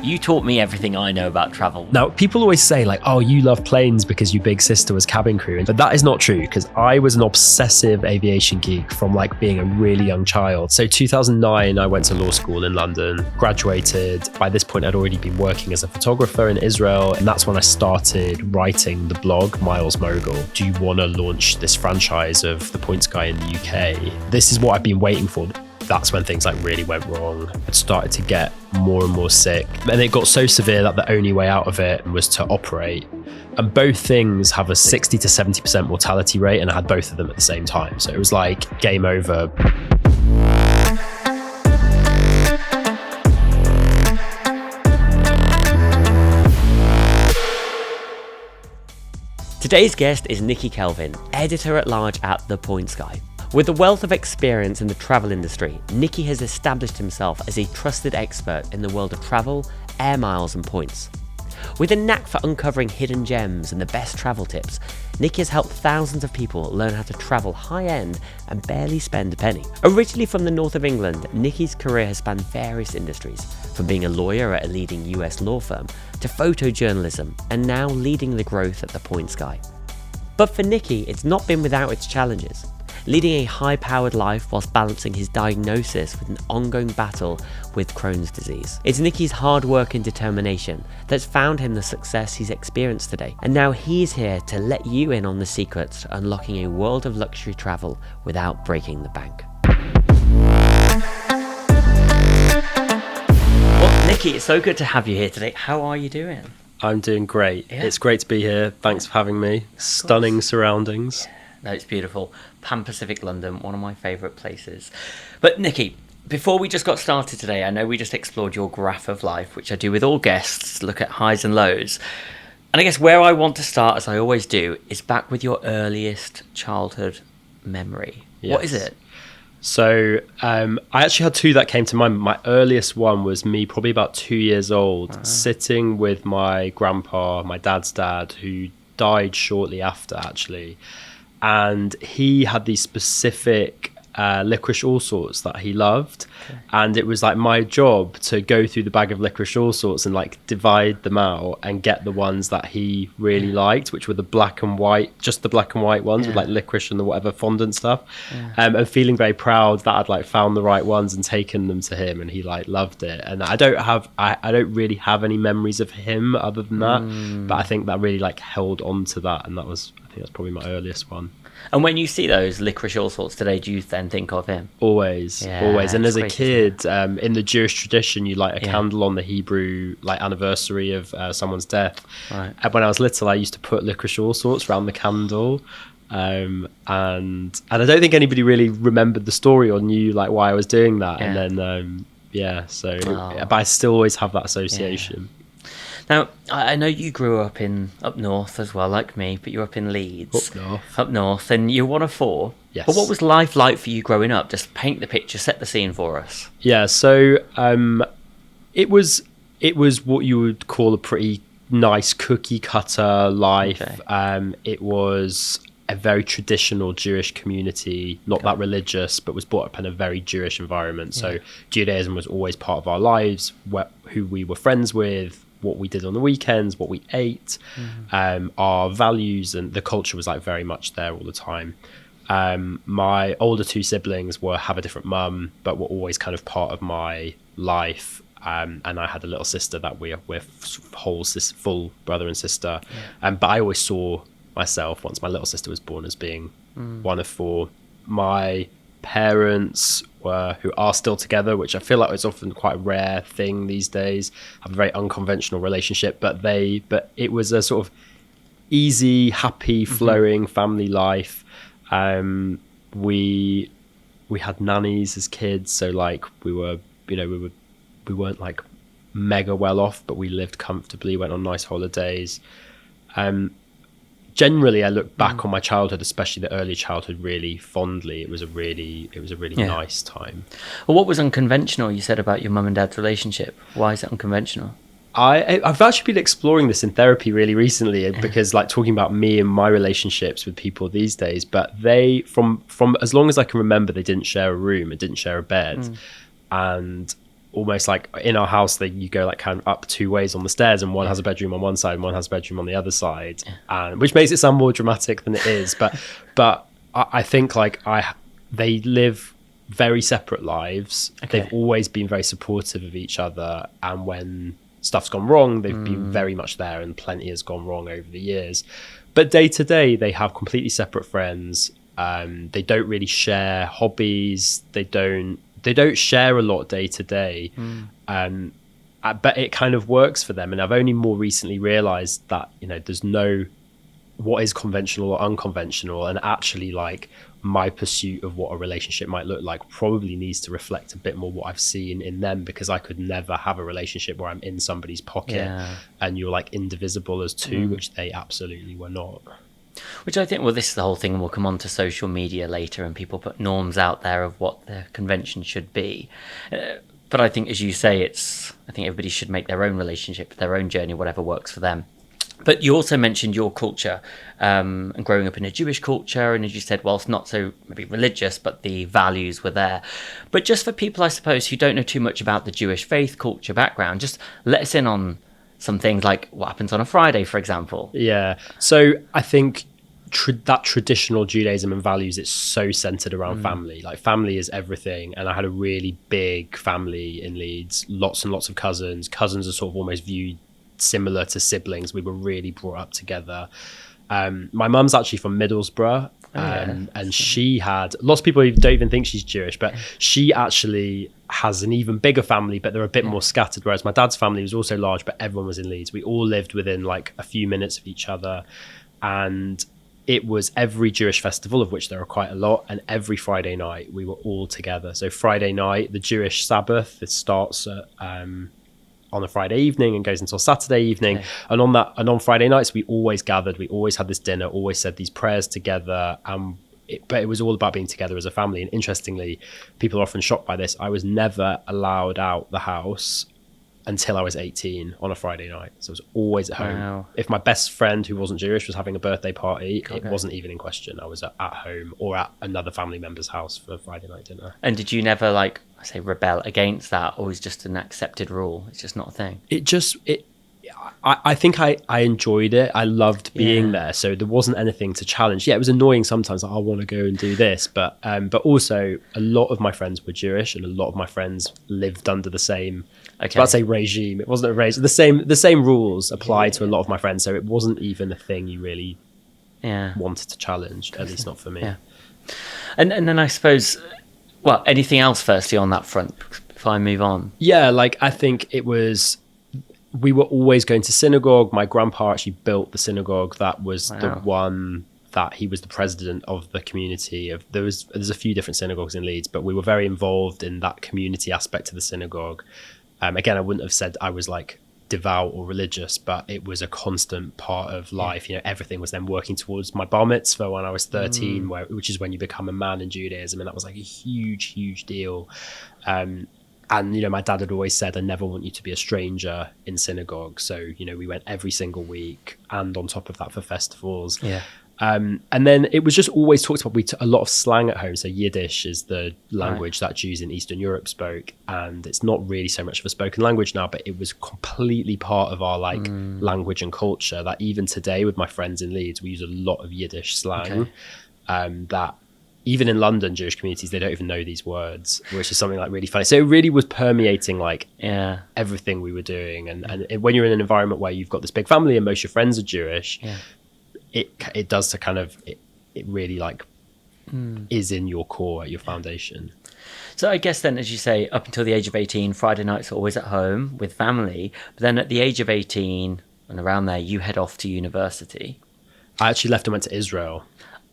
You taught me everything I know about travel. Now, people always say like, oh, you love planes because your big sister was cabin crew. But that is not true, because I was an obsessive aviation geek from like being a really young child. So 2009, I went to law school in London, graduated. By this point, I'd already been working as a photographer in Israel. And that's when I started writing the blog, Miles Mogul. Do you want to launch this franchise of The Points Guy in the UK? This is what I've been waiting for. That's when things like really went wrong. I'd started to get more and more sick. And it got so severe that the only way out of it was to operate. And both things have a 60 to 70% mortality rate, and I had both of them at the same time. So it was like game over. Today's guest is Nicky Kelvin, editor-at-large at The Points Guy. With a wealth of experience in the travel industry, Nicky has established himself as a trusted expert in the world of travel, air miles and points. With a knack for uncovering hidden gems and the best travel tips, Nicky has helped thousands of people learn how to travel high-end and barely spend a penny. Originally from the north of England, Nicky's career has spanned various industries, from being a lawyer at a leading US law firm to photojournalism, and now leading the growth at The Points Guy. But for Nicky, it's not been without its challenges. Leading a high-powered life whilst balancing his diagnosis with an ongoing battle with Crohn's disease. It's Nicky's hard work and determination that's found him the success he's experienced today. And now he's here to let you in on the secrets to unlocking a world of luxury travel without breaking the bank. Well, Nicky, it's so good to have you here today. How are you doing? I'm doing great. Yeah. It's great to be here. Thanks for having me. Stunning surroundings. Yeah. No, it's beautiful. Pan Pacific London, one of my favourite places. But Nicky, before we just got started today, I know we just explored your graph of life, which I do with all guests, look at highs and lows. And I guess where I want to start, as I always do, is back with your earliest childhood memory. Yes. What is it? So I actually had two that came to mind. My earliest one was me probably about 2 years old, sitting with my grandpa, my dad's dad, who died shortly after, actually. And he had these specific licorice all sorts that he loved. Okay. And it was like my job to go through the bag of licorice all sorts and like divide them out and get the ones that he really liked, which were the black and white, just the black and white ones with like licorice and the whatever fondant stuff. And feeling very proud that I'd like found the right ones and taken them to him, and he like loved it. And I don't really have any memories of him other than that, but I think that really like held on to that, and I think that's probably my earliest one. And when you see those licorice all sorts today, do you then think of him? Always. And as a kid, in the Jewish tradition, you light a candle on the Hebrew like anniversary of someone's death. Right. And when I was little, I used to put licorice all sorts around the candle. And I don't think anybody really remembered the story or knew like why I was doing that. Yeah. And then, but I still always have that association. Yeah. Now, I know you grew up up north as well, like me, but you're up in Leeds. Up north, and you're one of four. Yes. But what was life like for you growing up? Just paint the picture, set the scene for us. Yeah, so it was what you would call a pretty nice cookie cutter life. Okay. It was a very traditional Jewish community, not that religious, but was brought up in a very Jewish environment. So Judaism was always part of our lives, who we were friends with, what we did on the weekends, what we ate, our values, and the culture was like very much there all the time. My older two siblings have a different mum, but were always kind of part of my life. And I had a little sister that we're full brother and sister. But I always saw myself, once my little sister was born, as being one of four. My parents who are still together, which I feel like is often quite a rare thing these days, have a very unconventional relationship, but it was a sort of easy, happy, flowing family life. We had nannies as kids, so like we weren't like mega well off, but we lived comfortably, went on nice holidays. Generally, I look back on my childhood, especially the early childhood, really fondly. It was a really nice time. Well, what was unconventional, you said, about your mum and dad's relationship? Why is it unconventional? I've actually been exploring this in therapy really recently, because like talking about me and my relationships with people these days, but they, from as long as I can remember, they didn't share a room and didn't share a bed. And almost like in our house that you go like kind of up two ways on the stairs, and one has a bedroom on one side and one has a bedroom on the other side, and which makes it sound more dramatic than it is. But I think like they live very separate lives. They've always been very supportive of each other, and when stuff's gone wrong, they've been very much there, and plenty has gone wrong over the years. But day to day, they have completely separate friends. They don't really share hobbies. They don't share a lot day to day. But it kind of works for them. And I've only more recently realized that, you know, there's no what is conventional or unconventional, and actually like my pursuit of what a relationship might look like probably needs to reflect a bit more what I've seen in them, because I could never have a relationship where I'm in somebody's pocket and you're like indivisible as two, which they absolutely were not. Which I think, well, this is the whole thing, and we'll come on to social media later, and people put norms out there of what the convention should be. But I think, as you say, I think everybody should make their own relationship, their own journey, whatever works for them. But you also mentioned your culture and growing up in a Jewish culture, and as you said, whilst not so maybe religious, but the values were there. But just for people, I suppose, who don't know too much about the Jewish faith, culture, background, just let us in on some things like what happens on a Friday, for example. Yeah. So I think that traditional Judaism and values, it's so centered around family. Like family is everything. And I had a really big family in Leeds, lots and lots of cousins. Cousins are sort of almost viewed similar to siblings. We were really brought up together. My mum's actually from Middlesbrough, and she had lots of people who don't even think she's Jewish, but she actually has an even bigger family, but they're a bit more scattered, whereas my dad's family was also large, but everyone was in Leeds. We all lived within like a few minutes of each other, and it was every Jewish festival, of which there are quite a lot, and every Friday night we were all together. So Friday night, the Jewish Sabbath, it starts at on a Friday evening and goes until Saturday evening. And on Friday nights, we always gathered, we always had this dinner, always said these prayers together. But it was all about being together as a family. And interestingly, people are often shocked by this. I was never allowed out the house until I was 18 on a Friday night. So I was always at home. Wow. If my best friend who wasn't Jewish was having a birthday party, it wasn't even in question. I was at home or at another family member's house for Friday night dinner. And did you never, like, I say, rebel against that, or is it just an accepted rule? It's just not a thing. I think I enjoyed it. I loved being there. So there wasn't anything to challenge. Yeah, it was annoying sometimes. Like, I want to go and do this. But also a lot of my friends were Jewish, and a lot of my friends lived under the same, I'd say regime. It wasn't a regime. The same rules applied to a lot of my friends. So it wasn't even a thing you really wanted to challenge, at least not for me. Yeah. And then I suppose, well, anything else firstly on that front before I move on? Yeah, like I think it was, we were always going to synagogue. My grandpa actually built the synagogue. That was the one that he was the president of the community of. There's a few different synagogues in Leeds, but we were very involved in that community aspect of the synagogue. Again, I wouldn't have said I was like devout or religious, but it was a constant part of life. You know, everything was then working towards my bar mitzvah when I was 13, which is when you become a man in Judaism, and that was like a huge deal. And, you know, my dad had always said, I never want you to be a stranger in synagogue. So, you know, we went every single week, and on top of that for festivals. Yeah. And then it was just always talked about. A lot of slang at home. So Yiddish is the language that Jews in Eastern Europe spoke. And it's not really so much of a spoken language now, but it was completely part of our like language and culture, that even today with my friends in Leeds, we use a lot of Yiddish slang that even in London, Jewish communities, they don't even know these words, which is something like really funny. So it really was permeating like everything we were doing. And when you're in an environment where you've got this big family and most of your friends are Jewish, it does to kind of, it really like is in your core, at your foundation. So I guess then, as you say, up until the age of 18, Friday nights are always at home with family. But then at the age of 18 and around there, you head off to university. I actually left and went to Israel.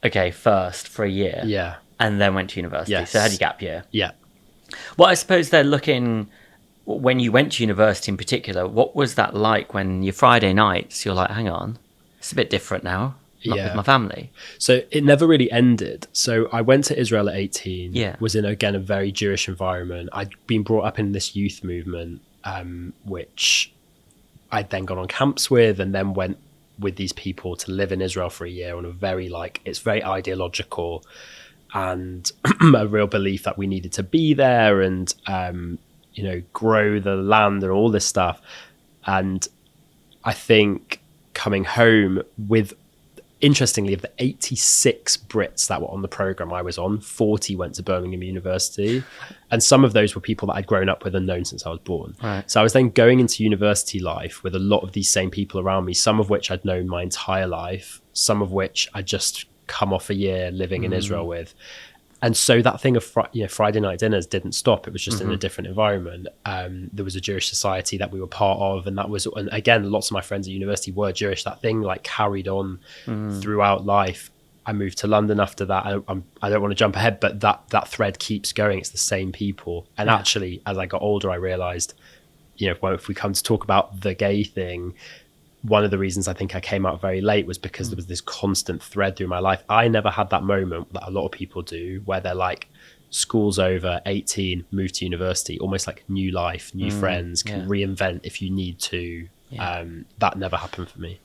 Okay, first for a year. Yeah. And then went to university. Yes. So had your gap year. Yeah. Well, I suppose they're looking, when you went to university in particular, what was that like when your Friday nights, you're like, hang on, it's a bit different now. Not with my family. So it never really ended. So I went to Israel at 18, was in, again, a very Jewish environment. I'd been brought up in this youth movement, which I'd then gone on camps with, and then went with these people to live in Israel for a year on a very like, it's very ideological, and a real belief that we needed to be there. And grow the land and all this stuff. And I think coming home with, interestingly, of the 86 Brits that were on the program I was on, 40 went to Birmingham University. And some of those were people that I'd grown up with and known since I was born. Right. So I was then going into university life with a lot of these same people around me, some of which I'd known my entire life, some of which I'd just come off a year living in Israel with. And so that thing of Friday night dinners didn't stop. It was just in a different environment. There was a Jewish society that we were part of, and and again, lots of my friends at university were Jewish. That thing like carried on throughout life. I moved to London after that. I don't want to jump ahead, but that thread keeps going. It's the same people. And actually, as I got older, I realized, if we come to talk about the gay thing, one of the reasons I think I came out very late was because there was this constant thread through my life. I never had that moment that a lot of people do, where they're like, school's over, 18, move to university, almost like new life, new friends, can reinvent if you need to. That never happened for me.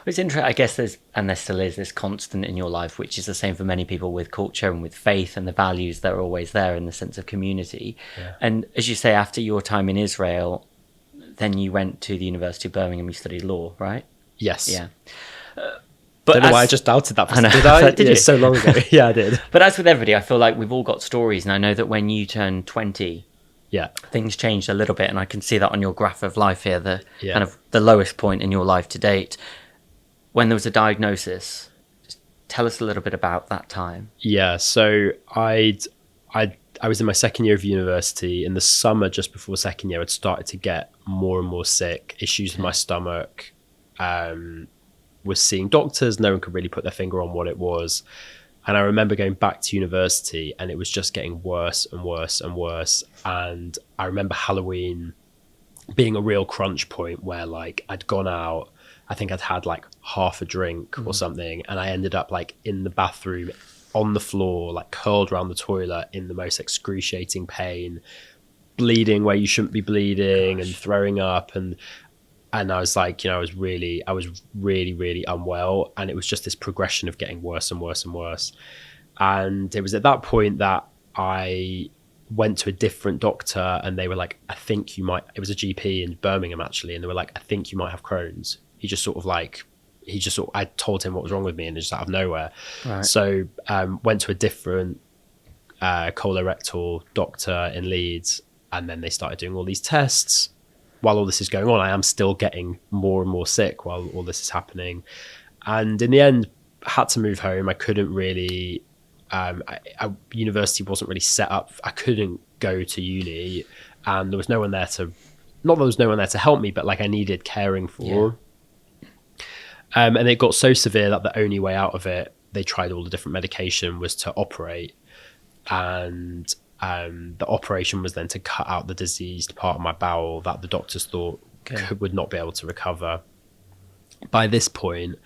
It's interesting, I guess there still is this constant in your life, which is the same for many people with culture and with faith and the values that are always there in the sense of community. And as you say, after your time in Israel, then you went to the University of Birmingham, you studied law, right? Yes. Yeah. But don't know why I just doubted that. Did I? Did you? It's so long ago. Yeah, I did. But as with everybody, I feel like we've all got stories. And I know that when you turned 20, things changed a little bit. And I can see that on your graph of life here, kind of the lowest point in your life to date. When there was a diagnosis, just tell us a little bit about that time. Yeah, so I was in my second year of university. In the summer, just before second year, I'd started to get more and more sick, issues with my stomach, was seeing doctors. No one could really put their finger on what it was. And I remember going back to university and it was just getting worse and worse and worse. And I remember Halloween being a real crunch point where like I'd gone out, I think I'd had like half a drink or something. And I ended up like in the bathroom on the floor, like curled around the toilet in the most excruciating pain, bleeding where you shouldn't be bleeding and throwing up. And I was like, I was really, really unwell. And it was just this progression of getting worse and worse and worse. And it was at that point that I went to a different doctor and they were like, I think you might, it was a GP in Birmingham actually. And they were like, I think you might have Crohn's. I told him what was wrong with me and just out of nowhere. Right. So went to a different colorectal doctor in Leeds, and then they started doing all these tests. While all this is going on, I am still getting more and more sick while all this is happening. And in the end, I had to move home. I couldn't really, university wasn't really set up. I couldn't go to uni and there was no one there to, not that there was no one there to help me, but like I needed caring for. Yeah. And it got so severe that the only way out of it, they tried all the different medication, was to operate. And the operation was then to cut out the diseased part of my bowel that the doctors thought would not be able to recover. By this point,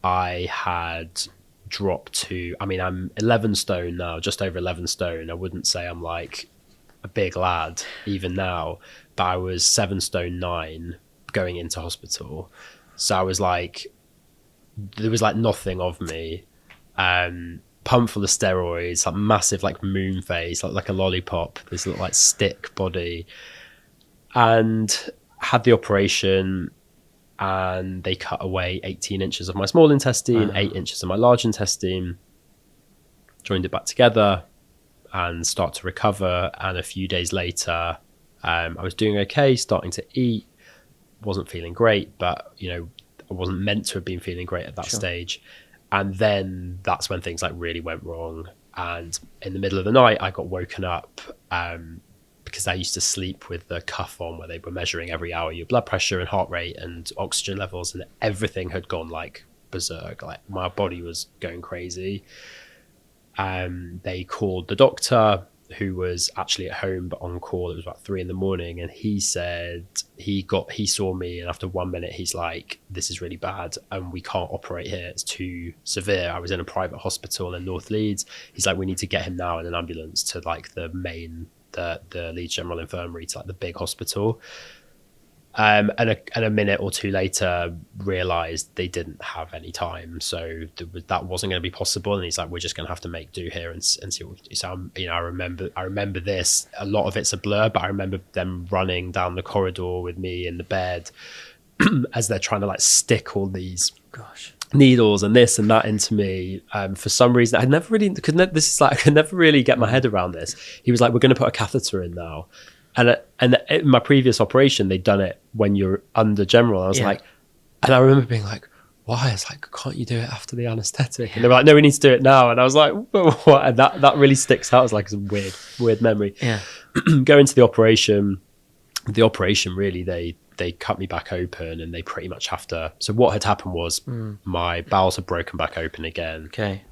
I had dropped to, I'm 11 stone now, just over 11 stone. I wouldn't say I'm like a big lad even now, but I was 7 stone 9 going into hospital. So I was like, there was like nothing of me, pumped full of steroids, like massive like moon face, like a lollipop, this little like stick body, and had the operation and they cut away 18 inches of my small intestine, 8 inches of my large intestine, joined it back together and start to recover. And a few days later, I was doing okay, starting to eat, wasn't feeling great, but I wasn't meant to have been feeling great at that stage. And then that's when things like really went wrong. And in the middle of the night, I got woken up because I used to sleep with the cuff on where they were measuring every hour your blood pressure and heart rate and oxygen levels, and everything had gone like berserk. Like my body was going crazy. They called the doctor, who was actually at home but on call. It was about 3 a.m, and he said he saw me, and after 1 minute he's like, this is really bad and we can't operate here, it's too severe. I was in a private hospital in North Leeds. He's like, we need to get him now in an ambulance to like the Leeds General Infirmary, to like the big hospital. And a minute or two later realized they didn't have any time, so that wasn't going to be possible. And he's like, we're just going to have to make do here and see what we do. So I remember this, a lot of it's a blur, but I remember them running down the corridor with me in the bed as they're trying to like stick all these needles and this and that into me. For some reason I never really I could never really get my head around this. He was like, we're going to put a catheter in now. And in my previous operation, they'd done it when you're under general. I was like, and I remember being like, why? It's like, can't you do it after the anesthetic? And they were like, no, we need to do it now. And I was like, what? And that really sticks out as like a weird memory. Yeah. Going to the operation really, they cut me back open, and they pretty much have to. So what had happened was my bowels had broken back open again. Okay.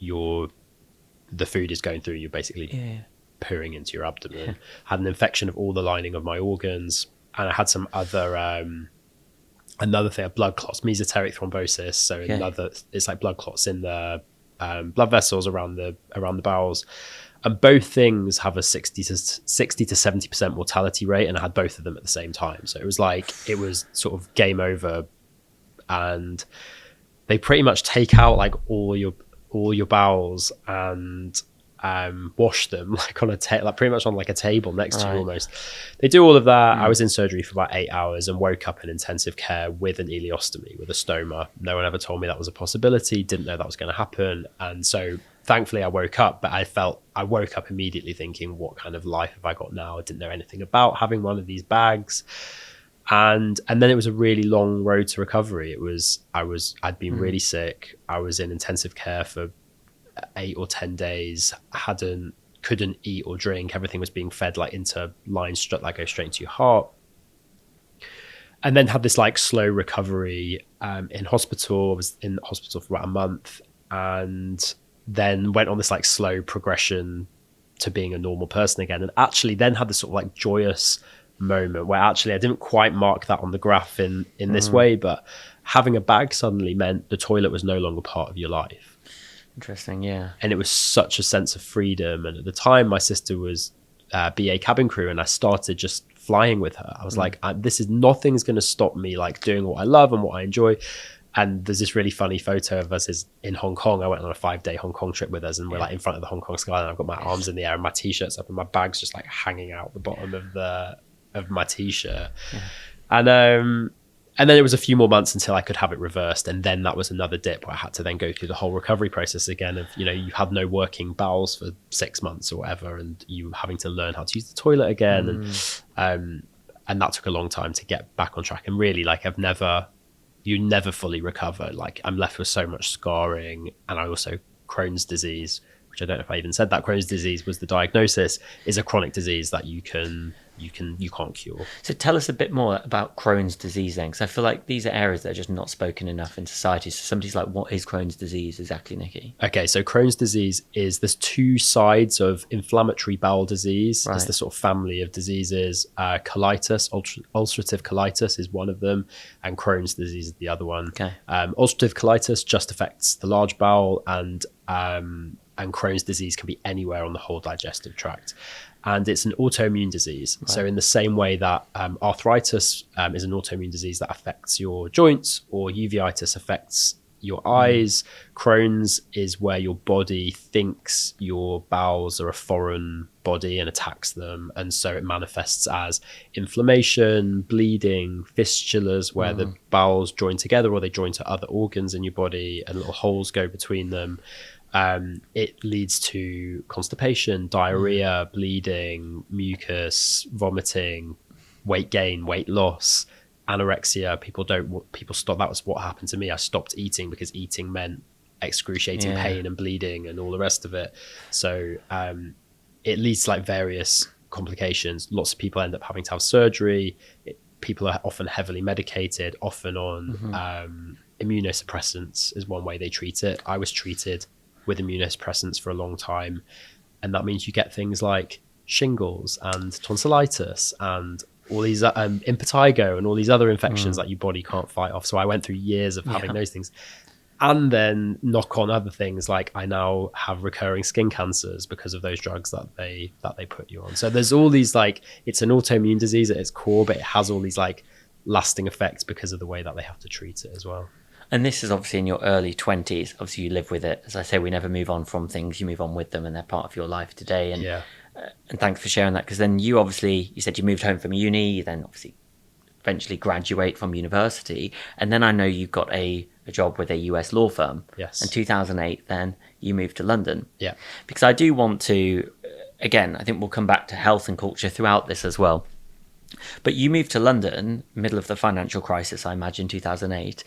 The food is going through. You're basically pooing into your abdomen. Had an infection of all the lining of my organs, and I had some other another thing, blood clots, mesenteric thrombosis. So it's like blood clots in the blood vessels around the bowels, and both things have a 60 to 70% mortality rate, and I had both of them at the same time. So it was sort of game over, and they pretty much take out like all your bowels and wash them like on like pretty much on like a table next to you almost. They do all of that. I was in surgery for about 8 hours and woke up in intensive care with an ileostomy, with a stoma. No one ever told me that was a possibility, didn't know that was going to happen. And so thankfully I woke up, but I woke up immediately thinking, what kind of life have I got now? I didn't know anything about having one of these bags. And then it was a really long road to recovery. I'd been really sick. I was in intensive care for 8 or 10 days, couldn't eat or drink. Everything was being fed like into lines that like go straight into your heart. And then had this like slow recovery in hospital. I was in hospital for about a month, and then went on this like slow progression to being a normal person again. And actually then had this sort of like joyous moment where actually I didn't quite mark that on the graph in this way, but having a bag suddenly meant the toilet was no longer part of your life. Interesting, yeah. And it was such a sense of freedom. And at the time, my sister was BA cabin crew, and I started just flying with her. I was like, nothing's going to stop me like doing what I love and what I enjoy. And there's this really funny photo of us in Hong Kong. I went on a 5-day Hong Kong trip with us, and we're like in front of the Hong Kong skyline. I've got my arms in the air and my t-shirt's up, and my bag's just like hanging out the bottom of my t-shirt. And then it was a few more months until I could have it reversed. And then that was another dip where I had to then go through the whole recovery process again of, you had no working bowels for 6 months or whatever, and you having to learn how to use the toilet again. And that took a long time to get back on track. And really, like, you never fully recover. Like, I'm left with so much scarring. And I also, Crohn's disease, which I don't know if I even said that, Crohn's disease was the diagnosis, is a chronic disease that you can't cure. So tell us a bit more about Crohn's disease then, because I feel like these are areas that are just not spoken enough in society. So somebody's like, what is Crohn's disease exactly, Nicky? Okay, so Crohn's disease there's two sides of inflammatory bowel disease. There's the sort of family of diseases. Colitis, ulcerative colitis is one of them, and Crohn's disease is the other one. Okay. Ulcerative colitis just affects the large bowel, and Crohn's disease can be anywhere on the whole digestive tract. And it's an autoimmune disease. Right. So in the same way that arthritis is an autoimmune disease that affects your joints, or uveitis affects your eyes, Crohn's is where your body thinks your bowels are a foreign body and attacks them. And so it manifests as inflammation, bleeding, fistulas where the bowels join together, or they join to other organs in your body and little holes go between them. It leads to constipation, diarrhea, bleeding, mucus, vomiting, weight gain, weight loss, anorexia. People stop. That was what happened to me. I stopped eating because eating meant excruciating pain and bleeding and all the rest of it. So it leads to like various complications. Lots of people end up having to have surgery. People are often heavily medicated, often on immunosuppressants is one way they treat it. I was treated with immunosuppressants for a long time, and that means you get things like shingles and tonsillitis and all these impetigo and all these other infections that your body can't fight off. So I went through years of having those things. And then knock on other things, like I now have recurring skin cancers because of those drugs that they put you on. So there's all these, like, it's an autoimmune disease at its core, but it has all these like lasting effects because of the way that they have to treat it as well. And this is obviously in your early 20s. Obviously, you live with it. As I say, we never move on from things. You move on with them, and they're part of your life today. And and thanks for sharing that, because then you said you moved home from uni. You then obviously eventually graduate from university, and then I know you got a job with a US law firm. Yes. In 2008, then you moved to London. Yeah. Because I do want to, again, I think we'll come back to health and culture throughout this as well. But you moved to London, middle of the financial crisis, I imagine, 2008.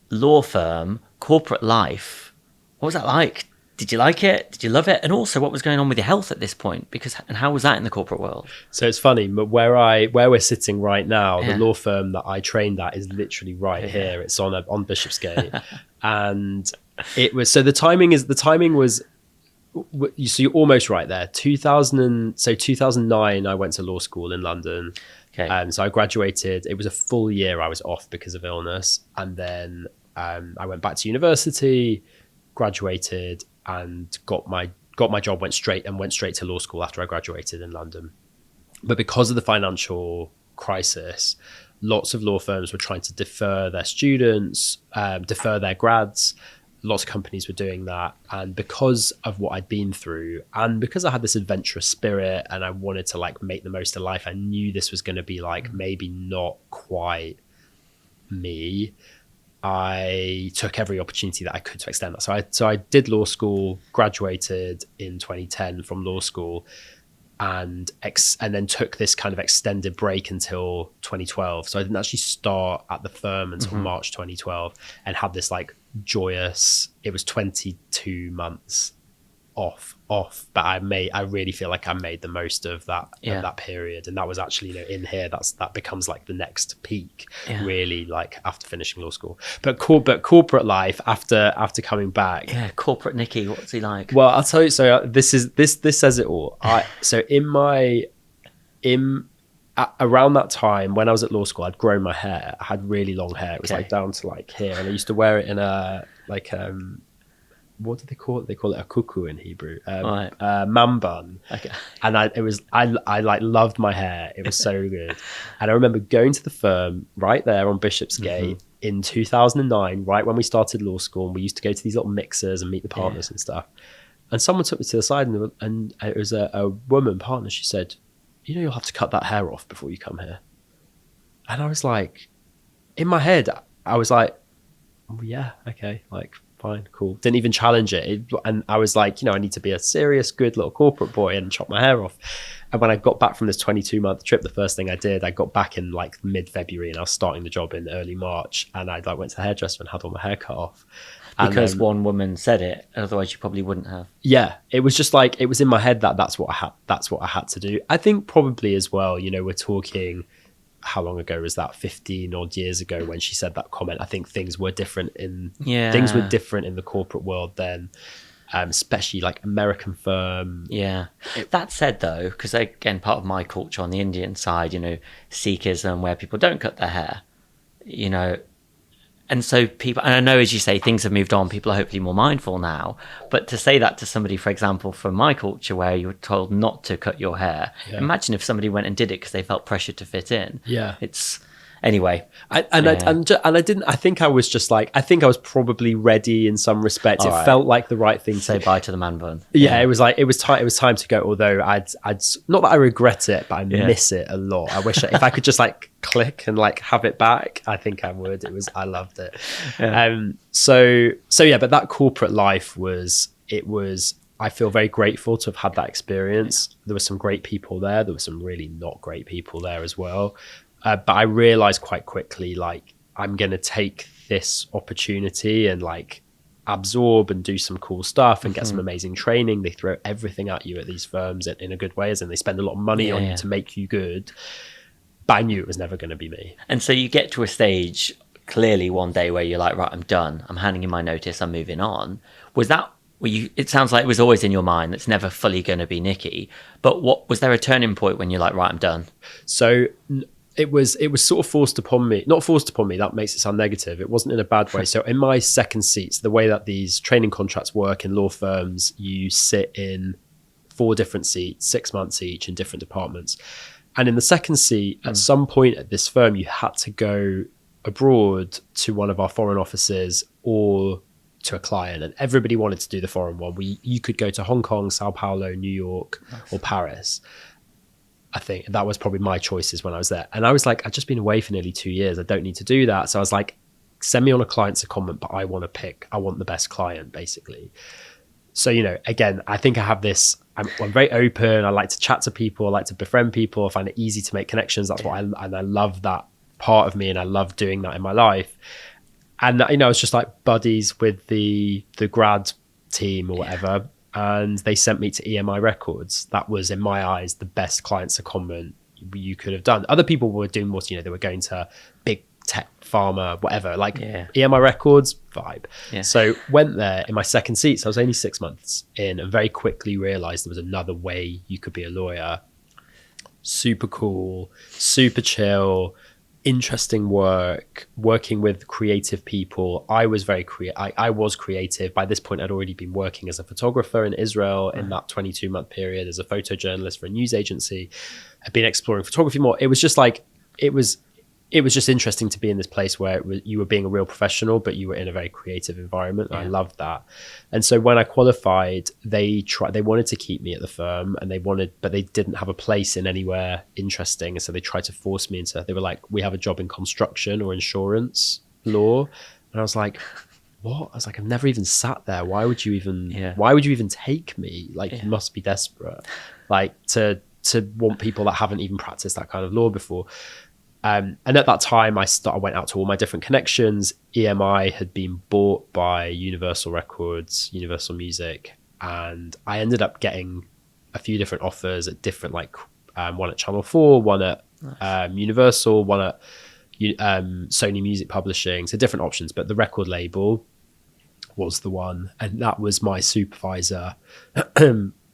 Law firm, corporate life. What was that like? Did you like it? Did you love it? And also, what was going on with your health at this point? And how was that in the corporate world? So it's funny, but where we're sitting right now, the law firm that I trained at is literally right here. It's on Bishopsgate, and it was. So the timing was. So you're almost right there. 2009, I went to law school in London. Okay. So I graduated. It was a full year I was off because of illness, and then I went back to university, graduated, and got my job, went straight to law school after I graduated in London. But because of the financial crisis, lots of law firms were trying to defer their students, defer their grads. Lots of companies were doing that. And because of what I'd been through, and because I had this adventurous spirit and I wanted to like make the most of life, I knew this was going to be like maybe not quite me. I took every opportunity that I could to extend that. So I did law school, graduated in 2010 from law school, and then took this kind of extended break until 2012. So I didn't actually start at the firm until March 2012, and had this like joyous, it was 22 months off, but I really feel like I made the most of that period. And that was actually, in here, that becomes like the next peak, really, like after finishing law school. But corporate life after coming back, corporate Nicky, what's he like? Well, I'll tell you. So this says it all. Around that time when I was at law school, I'd grown my hair. I had really long hair. It was like down to like here, and I used to wear it in a like what do they call it? They call it a cuckoo in Hebrew, man bun. Okay. And I like loved my hair. It was so good. And I remember going to the firm right there on Bishopsgate in 2009, right when we started law school, and we used to go to these little mixers and meet the partners and stuff. And someone took me to the side, and it was a woman partner. She said, "You'll have to cut that hair off before you come here." And I was like, in my head, I was like, oh, yeah, okay, like, fine, cool. Didn't even challenge it. And I was like, I need to be a serious, good little corporate boy and chop my hair off. And when I got back from this 22-month trip, the first thing I did, I got back in like mid-February, and I was starting the job in early March. And I like went to the hairdresser and had all my hair cut off. Because one woman said it, otherwise you probably wouldn't have. Yeah, it was just like, it was in my head that's what I had to do. I think probably as well, we're talking, how long ago was that? 15 odd years ago when she said that comment. I think things were different in the corporate world then, especially like American firm. Yeah. That said though, because again, part of my culture on the Indian side, Sikhism, where people don't cut their hair, and so people, and I know, as you say, things have moved on. People are hopefully more mindful now. But to say that to somebody, for example, from my culture, where you were told not to cut your hair, imagine if somebody went and did it because they felt pressured to fit in. Yeah, it's anyway. I didn't. I think I was just like, I think I was probably ready in some respects. It felt like the right thing. Say bye to the man bun. Yeah, it was like it was time to go. Although I'd not that I regret it, but I miss it a lot. I wish if I could just like click and like have it back, I think I would. I loved it. But that corporate life was I feel very grateful to have had that experience. There were some great people there. There were some really not great people there as well. But I realized quite quickly, like, I'm going to take this opportunity and like absorb and do some cool stuff and get some amazing training. They throw everything at you at these firms in a good way, as in they spend a lot of money on you to make you good. But I knew it was never going to be me. And so you get to a stage clearly one day where you're like, right, I'm done. I'm handing in my notice. I'm moving on. It sounds like it was always in your mind that's never fully going to be Nicky. But was there a turning point when you're like, right, I'm done? So it was sort of forced upon me. Not forced upon me, that makes it sound negative. It wasn't in a bad way. So in my second seats, the way that these training contracts work in law firms, you sit in 4 different seats, 6 months each in different departments. And in the second seat, at some point at this firm, you had to go abroad to one of our foreign offices or to a client, and everybody wanted to do the foreign one. You could go to Hong Kong, Sao Paulo, New York, or Paris. I think that was probably my choices when I was there. And I was like, I've just been away for nearly 2 years. I don't need to do that. So I was like, send me on a client secondment, but I want the best client, basically. So, you know, again, I think I have this, I'm very open. I like to chat to people. I like to befriend people. I find it easy to make connections. That's what and I love that part of me, and I love doing that in my life. And, you know, it's just like buddies with the grad team or whatever. And they sent me to EMI Records. That was, in my eyes, the best client secondment you could have done. Other people were doing more, you know, they were going to big tech, pharma, whatever, like EMI Records vibe. Yeah. So went there in my second seat. So I was only 6 months in, and very quickly realized there was another way you could be a lawyer. Super cool, super chill, interesting work, working with creative people. I was very I was creative. By this point, I'd already been working as a photographer in Israel in that 22-month period, as a photojournalist for a news agency. I'd been exploring photography more. It was just like, it was just interesting to be in this place where you were being a real professional, but you were in a very creative environment. Yeah. I loved that. And so when I qualified, they wanted to keep me at the firm, and but they didn't have a place in anywhere interesting. And so they tried to force me into, they were like, we have a job in construction or insurance law. And I was like, what? I was like, I've never even sat there. Why would you even take me? Like, you must be desperate, like to want people that haven't even practiced that kind of law before. And at that time, I went out to all my different connections. EMI had been bought by Universal Records, Universal Music, and I ended up getting a few different offers at different, like one at Channel 4, one at Universal, one at Sony Music Publishing, so different options. But the record label was the one, and that was my supervisor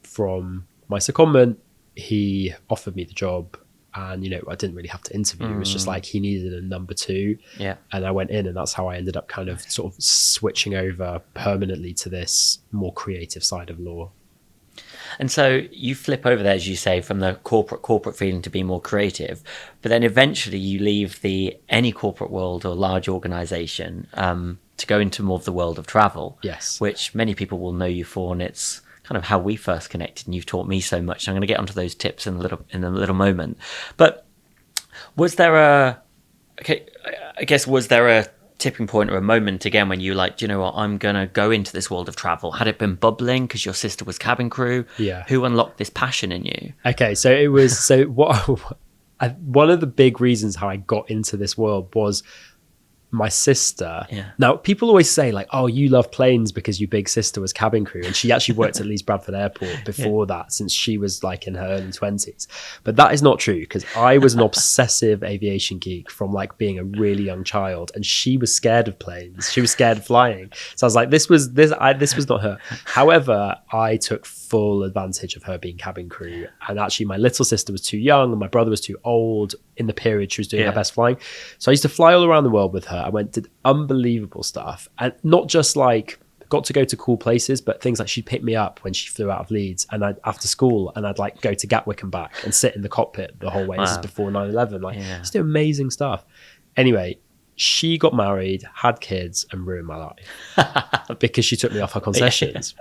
from my secondment. He offered me the job. And, you know, I didn't really have to interview. It was just like he needed a number 2. Yeah. And I went in, and that's how I ended up kind of sort of switching over permanently to this more creative side of law. And so you flip over there, as you say, from the corporate feeling to be more creative. But then eventually you leave any corporate world or large organization to go into more of the world of travel. Yes. Which many people will know you for, and it's kind of how we first connected, and you've taught me so much. I'm going to get onto those tips in a little moment. But was there a tipping point or a moment again when you like, do you know what, I'm going to go into this world of travel? Had it been bubbling because your sister was cabin crew? Yeah. Who unlocked this passion in you? Okay, so it was one of the big reasons how I got into this world was my sister. Yeah. Now, people always say like, oh, you love planes because your big sister was cabin crew, and she actually worked at Leeds Bradford Airport before that, since she was like in her early 20s. But that is not true, because I was an obsessive aviation geek from like being a really young child, and she was scared of planes. She was scared of flying. So I was like, this was not her. However, I took full advantage of her being cabin crew, and actually my little sister was too young and my brother was too old in the period she was doing her best flying. So I used to fly all around the world with her. I did unbelievable stuff, and not just like got to go to cool places, but things like she'd pick me up when she flew out of Leeds, and after school, and I'd like go to Gatwick and back and sit in the cockpit the whole way. Wow. This is before 9/11. Like, just do amazing stuff. Anyway, she got married, had kids, and ruined my life because she took me off her concessions.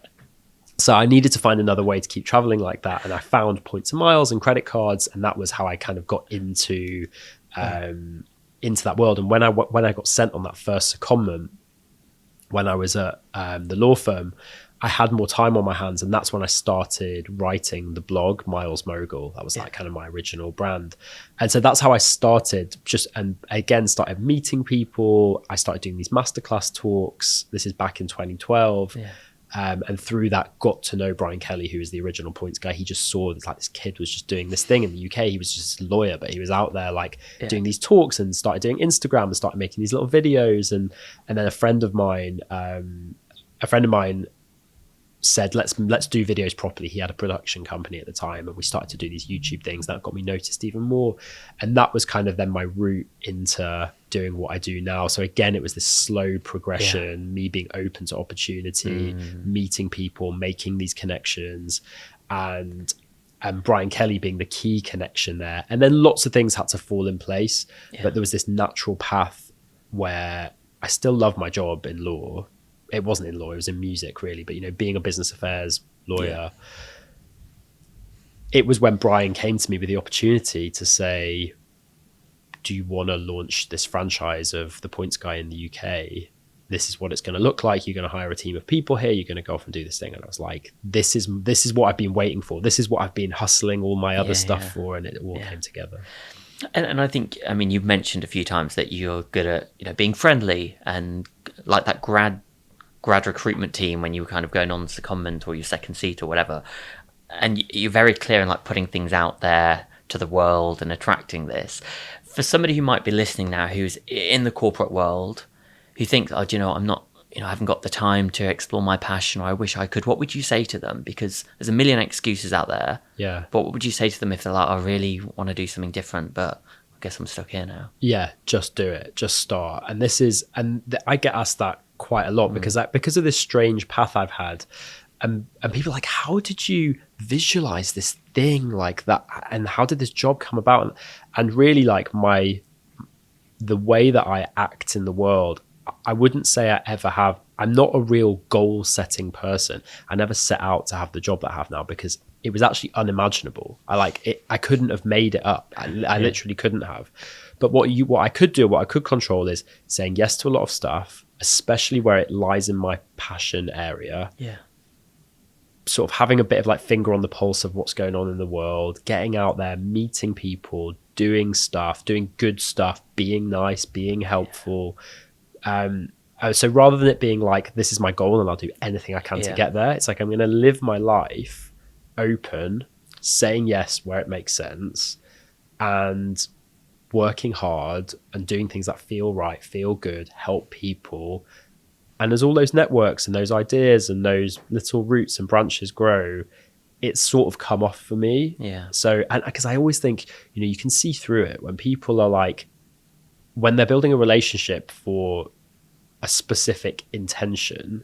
So I needed to find another way to keep traveling like that, and I found points and miles and credit cards, and that was how I kind of got into that world. And when I got sent on that first secondment, when I was at the law firm, I had more time on my hands, and that's when I started writing the blog Miles Mogul. That was like kind of my original brand. And so that's how I started, and again started meeting people. I started doing these masterclass talks. This is back in 2012. And through that got to know Brian Kelly, who was the original points guy. He just saw that like this kid was just doing this thing in the UK. He was just a lawyer, but he was out there like doing these talks, and started doing Instagram and started making these little videos. And then a friend of mine said, let's do videos properly. He had a production company at the time, and we started to do these YouTube things that got me noticed even more. And that was kind of then my route into doing what I do now. So again, it was this slow progression, me being open to opportunity, meeting people, making these connections, and Brian Kelly being the key connection there. And then lots of things had to fall in place, but there was this natural path where I still love my job in law. It wasn't in law, it was in music really, but you know, being a business affairs lawyer, it was when Brian came to me with the opportunity to say, do you want to launch this franchise of The Points Guy in the UK? This is what it's going to look like. You're going to hire a team of people here. You're going to go off and do this thing. And I was like, this is what I've been waiting for. This is what I've been hustling all my other stuff for. And it all came together. And I think, I mean, you've mentioned a few times that you're good at, you know, being friendly, and like that grad recruitment team when you were kind of going on secondment or your second seat or whatever. And you're very clear in like putting things out there to the world and attracting this. For somebody who might be listening now, who's in the corporate world, who thinks, oh, do you know, I'm not, you know, I haven't got the time to explore my passion, or I wish I could, what would you say to them? Because there's a million excuses out there. Yeah. But what would you say to them if they're like, I really want to do something different, but I guess I'm stuck here now? Yeah, just do it. Just start. And this is, I get asked that quite a lot because of this strange path I've had. And people are like, how did you visualize this thing like that? And how did this job come about? And really, like, the way that I act in the world, I wouldn't say I ever have. I'm not a real goal setting person. I never set out to have the job that I have now because it was actually unimaginable. I couldn't have made it up. I literally couldn't have. But what I could do, what I could control is saying yes to a lot of stuff, especially where it lies in my passion area. Yeah. Sort of having a bit of like finger on the pulse of what's going on in the world, getting out there, meeting people, doing stuff, doing good stuff, being nice, being helpful. So rather than it being like, this is my goal and I'll do anything I can to get there, it's like, I'm going to live my life open, saying yes where it makes sense, and working hard and doing things that feel right, feel good, help people. And as all those networks and those ideas and those little roots and branches grow, it's sort of come off for me. Yeah. So, and because I always think, you know, you can see through it when people are like, when they're building a relationship for a specific intention,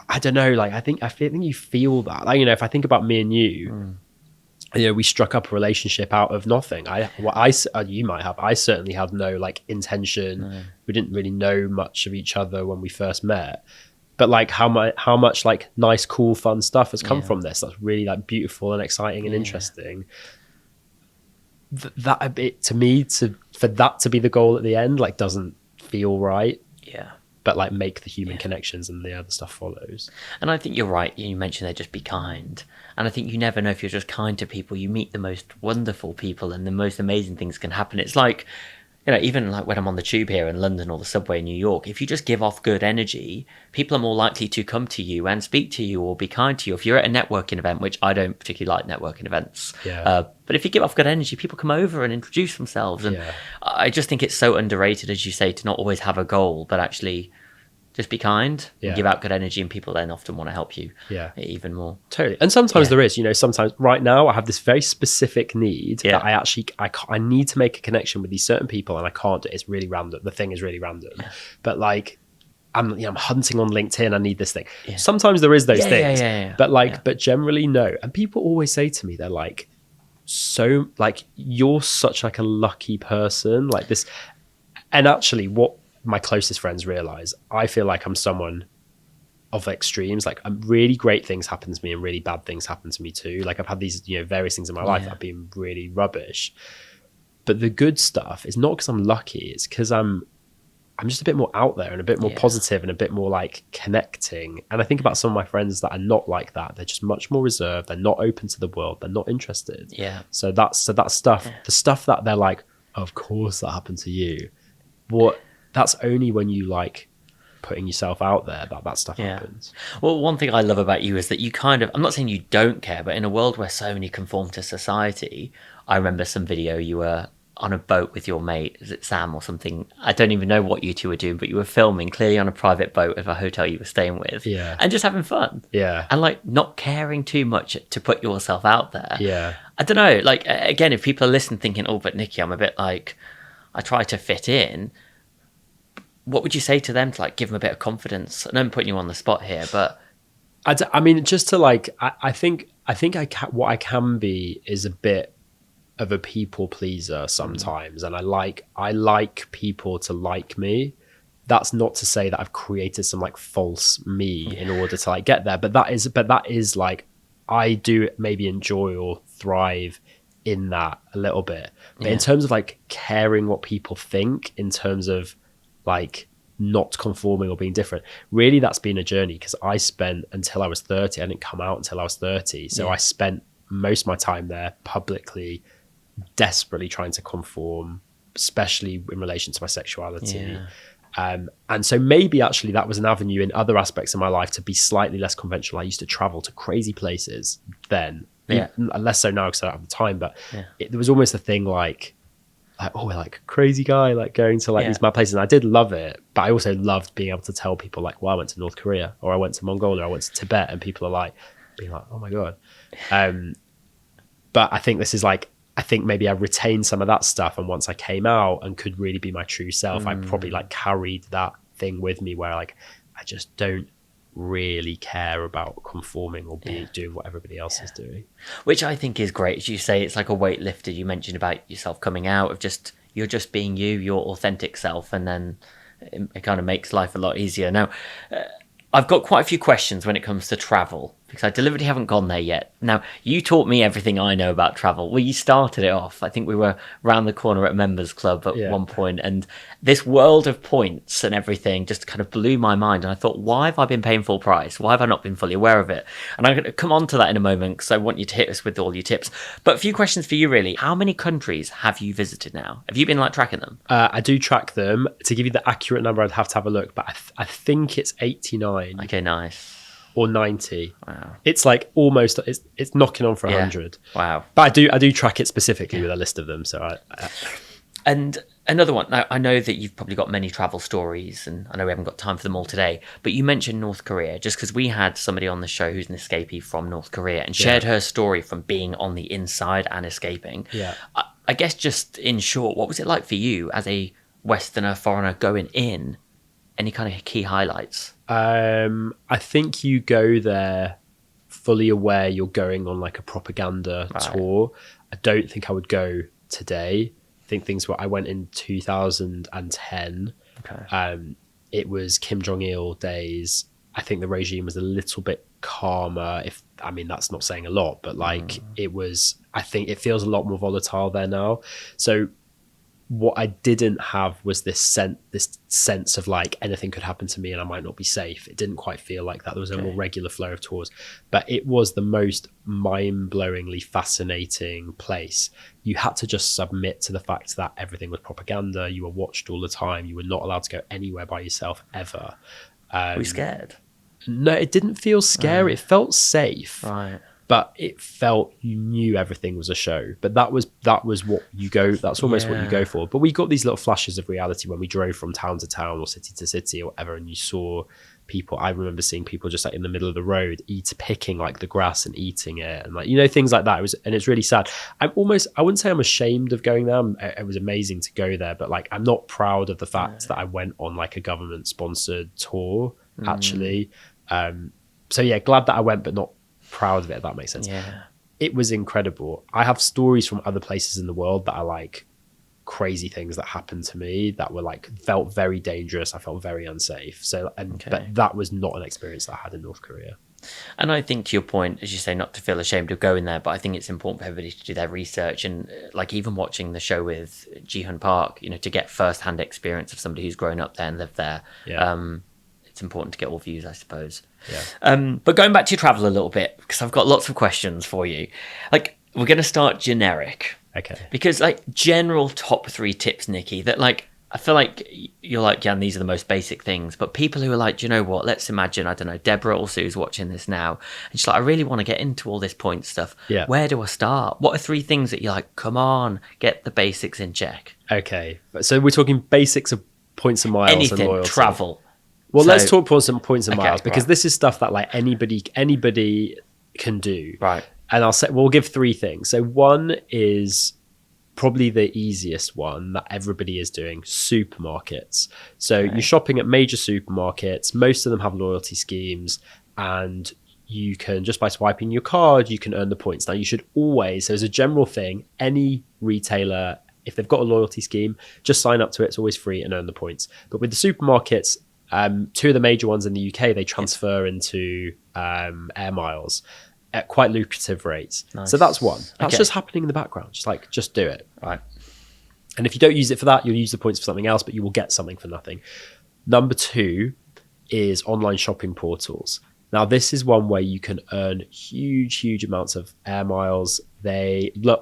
I don't know, like, I think you feel that. Like, you know, if I think about me and you, you know, we struck up a relationship out of nothing. You might have. I certainly had no like intention. No. We didn't really know much of each other when we first met. But like how much like nice, cool, fun stuff has come from this. That's really like beautiful and exciting and interesting. That a bit to me, for that to be the goal at the end, like, doesn't feel right. Yeah. But like, make the human connections and the other stuff follows. And I think you're right. You mentioned there, just be kind. And I think you never know if you're just kind to people. You meet the most wonderful people and the most amazing things can happen. It's like, you know, even like when I'm on the tube here in London or the subway in New York, if you just give off good energy, people are more likely to come to you and speak to you or be kind to you. If you're at a networking event, which I don't particularly like networking events, but if you give off good energy, people come over and introduce themselves. And I just think it's so underrated, as you say, to not always have a goal, but actually just be kind and give out good energy, and people then often want to help you even more. Totally. And sometimes there is, you know, sometimes right now I have this very specific need that I need to make a connection with these certain people, and I can't do it. It's really random. The thing is really random. But like, I'm hunting on LinkedIn. I need this thing. Sometimes there is those things, but generally no. And people always say to me, they're like, so like, you're such like a lucky person, like this. And actually, what my closest friends realize, I feel like I'm someone of extremes. Like, really great things happen to me and really bad things happen to me too. Like, I've had these, you know, various things in my life that have been really rubbish. But the good stuff is not because I'm lucky. It's because I'm just a bit more out there and a bit more positive and a bit more like connecting. And I think about some of my friends that are not like that. They're just much more reserved. They're not open to the world. They're not interested. Yeah. So that stuff, the stuff that they're like, of course that happened to you. That's only when you like putting yourself out there that stuff happens. Well, one thing I love about you is that you kind of, I'm not saying you don't care, but in a world where so many conform to society, I remember some video you were on a boat with your mate, is it Sam or something? I don't even know what you two were doing, but you were filming clearly on a private boat of a hotel you were staying with. Yeah. And just having fun. Yeah. And like not caring too much to put yourself out there. Yeah. I don't know. Like, again, if people are listening thinking, oh, but Nicky, I'm a bit like, I try to fit in. What would you say to them to like give them a bit of confidence? I know I'm putting you on the spot here, but I mean, just to like, I think what I can be is a bit of a people pleaser sometimes, and I like people to like me. That's not to say that I've created some like false me in order to like get there, but that is like, I do maybe enjoy or thrive in that a little bit. But in terms of like caring what people think, in terms of like not conforming or being different, really that's been a journey, because I spent until I was 30, I didn't come out until I was 30, so I spent most of my time there publicly desperately trying to conform, especially in relation to my sexuality. And so maybe actually that was an avenue in other aspects of my life to be slightly less conventional. I used to travel to crazy places then, less so now because I don't have the time, but there was almost a thing like, oh, we're like a crazy guy, like going to like these mad places. And I did love it, but I also loved being able to tell people like, well, I went to North Korea, or I went to Mongolia, or I went to Tibet, and people are like, being like, oh my God. But I think this is like, I think maybe I retained some of that stuff. And once I came out and could really be my true self, I probably like carried that thing with me where like, I just don't really care about conforming or doing what everybody else is doing. Which I think is great. As you say, it's like a weight lifter. You mentioned about yourself coming out of just, you're just being you, your authentic self. And then it kind of makes life a lot easier. Now, I've got quite a few questions when it comes to travel, because I deliberately haven't gone there yet. Now, you taught me everything I know about travel. Well, you started it off. I think we were round the corner at Members Club at one point, and this world of points and everything just kind of blew my mind. And I thought, why have I been paying full price? Why have I not been fully aware of it? And I'm going to come on to that in a moment, because I want you to hit us with all your tips. But a few questions for you, really. How many countries have you visited now? Have you been like tracking them? I do track them. To give you the accurate number, I'd have to have a look, but I think it's 89. Okay, nice. Or 90. Wow. It's like almost, it's knocking on for 100. Wow. But I do track it specifically with a list of them. So And another one. Now, I know that you've probably got many travel stories, and I know we haven't got time for them all today, but you mentioned North Korea, just because we had somebody on the show who's an escapee from North Korea and shared her story from being on the inside and escaping. Yeah. I guess just in short, what was it like for you as a Westerner, foreigner going in? Any kind of key highlights? I think you go there fully aware you're going on like a propaganda tour. I don't think I would go today. I think I went in 2010. Okay. It was Kim Jong-il days. I think the regime was a little bit calmer. That's not saying a lot, but like it was, I think it feels a lot more volatile there now. So what I didn't have was this sense of like anything could happen to me and I might not be safe. It didn't quite feel like that. There was a more regular flow of tours, but it was the most mind-blowingly fascinating place. You had to just submit to the fact that everything was propaganda. You were watched all the time. You were not allowed to go anywhere by yourself ever. Were you scared? No, it didn't feel scary. It felt safe. Right. But it felt you knew everything was a show. But that was what you go. That's almost what you go for. But we got these little flashes of reality when we drove from town to town or city to city or whatever, and you saw people. I remember seeing people just like in the middle of the road, picking like the grass and eating it, and like things like that. It's really sad. I wouldn't say I'm ashamed of going there. It was amazing to go there, but like I'm not proud of the fact that I went on like a government sponsored tour actually. So yeah, glad that I went, but not proud of it, if that makes sense. It was incredible. I have stories from other places in the world that are like crazy things that happened to me that were like felt very dangerous. I felt very unsafe. But that was not an experience that I had in North Korea. And I think to your point, as you say, not to feel ashamed of going there, but I think it's important for everybody to do their research, and like even watching the show with Ji-hun Park, to get first-hand experience of somebody who's grown up there and lived there. It's important to get all views, I suppose. But going back to your travel a little bit, because I've got lots of questions for you. Like, we're going to start generic. Okay. Because like general top 3 tips, Nicky, that like I feel like you're like, Jan, these are the most basic things. But people who are like, do you know what? Let's imagine, I don't know, Deborah or Sue's watching this now. And she's like, I really want to get into all this point stuff. Yeah. Where do I start? What are 3 things that you're like, come on, get the basics in check? Okay. So we're talking basics of points and miles Anything, and loyalty. travel. Well, So- let's talk points and miles, because right. this is stuff that like anybody can do. Right. And we'll give 3 things. So one is probably the easiest one that everybody is doing: supermarkets. So you're shopping at major supermarkets. Most of them have loyalty schemes, and you can, just by swiping your card, you can earn the points. Now you should always, so as a general thing, any retailer, if they've got a loyalty scheme, just sign up to it. It's always free and earn the points. But with the supermarkets, 2 of the major ones in the UK, they transfer into air miles at quite lucrative rates. Nice. So that's one. That's Okay. just happening in the background. Just do it. Right. And if you don't use it for that, you'll use the points for something else, but you will get something for nothing. Number 2 is online shopping portals. Now, this is one where you can earn huge amounts of air miles.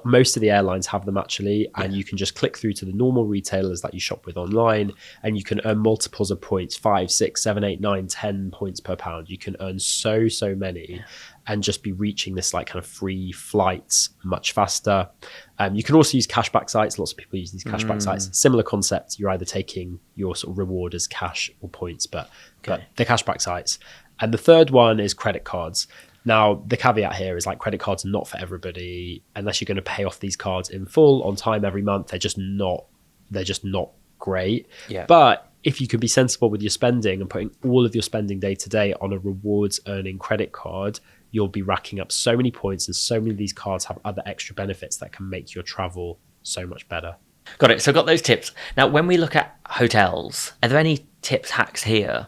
Most of the airlines have them actually, and you can just click through to the normal retailers that you shop with online, and you can earn multiples of points, 5, 6, 7, 8, 9, 10 points per pound. You can earn so many and just be reaching this like kind of free flights much faster. You can also use cashback sites. Lots of people use these cashback sites. Similar concept. You're either taking your sort of reward as cash or points, but the cashback sites. And the third one is credit cards. Now, the caveat here is like credit cards are not for everybody. Unless you're going to pay off these cards in full on time every month, they're just not great. Yeah. But if you can be sensible with your spending and putting all of your spending day to day on a rewards earning credit card, you'll be racking up so many points, and so many of these cards have other extra benefits that can make your travel so much better. Got it. So got those tips. Now, when we look at hotels, are there any tips, hacks here?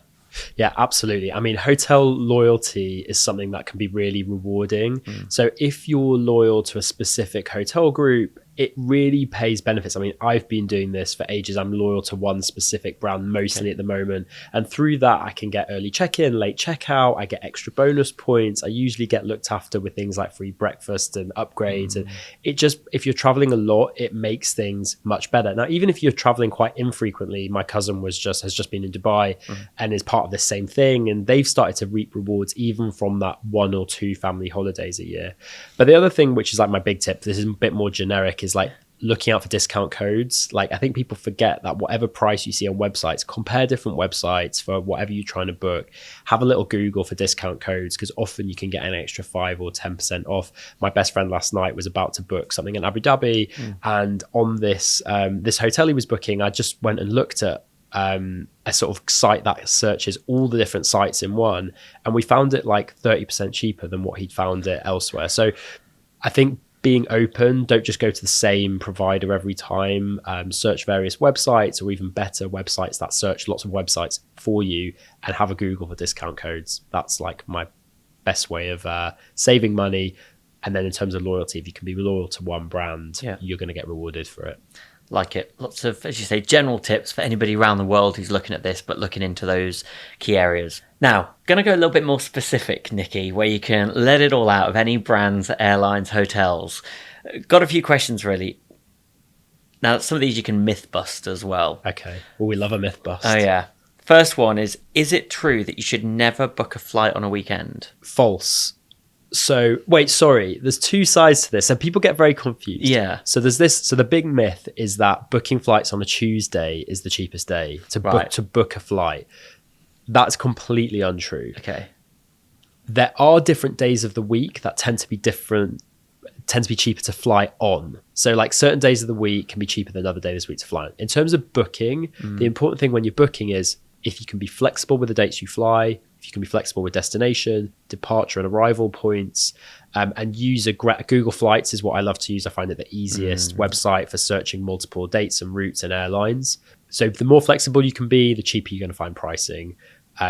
Yeah, absolutely. I mean, hotel loyalty is something that can be really rewarding. So if you're loyal to a specific hotel group, it really pays benefits. I mean, I've been doing this for ages. I'm loyal to one specific brand mostly at the moment. And through that, I can get early check-in, late checkout. I get extra bonus points. I usually get looked after with things like free breakfast and upgrades. And it just, if you're traveling a lot, it makes things much better. Now, even if you're traveling quite infrequently, my cousin has just been in Dubai and is part of this same thing. And they've started to reap rewards even from that 1 or 2 family holidays a year. But the other thing, which is like my big tip, this is a bit more generic, is like looking out for discount codes. Like, I think people forget that whatever price you see on websites, compare different websites for whatever you're trying to book. Have a little Google for discount codes, because often you can get an extra 5 or 10% off. My best friend last night was about to book something in Abu Dhabi, and on this hotel he was booking, I just went and looked at a sort of site that searches all the different sites in one, and we found it like 30% cheaper than what he'd found it elsewhere. So I think being open, don't just go to the same provider every time. Search various websites, or even better, websites that search lots of websites for you, and have a Google for discount codes. That's like my best way of saving money. And then in terms of loyalty, if you can be loyal to one brand, you're going to get rewarded for it. Like it. Lots of, as you say, general tips for anybody around the world who's looking at this, but looking into those key areas. Now, going to go a little bit more specific, Nicky, where you can let it all out of any brands, airlines, hotels. Got a few questions, really. Now, some of these you can myth bust as well. Okay. Well, we love a myth bust. Oh, yeah. First one is it true that you should never book a flight on a weekend? False. So wait, sorry, there's 2 sides to this, and people get very confused. Yeah. So there's this. So the big myth is that booking flights on a Tuesday is the cheapest day to book a flight. That's completely untrue. Okay. There are different days of the week that tend to be cheaper to fly on. So like certain days of the week can be cheaper than other days of the week to fly on. In terms of booking, the important thing when you're booking is if you can be flexible with the dates you fly, if you can be flexible with destination, departure and arrival points, and use Google Flights is what I love to use. I find it the easiest website for searching multiple dates and routes and airlines. So the more flexible you can be, the cheaper you're going to find pricing.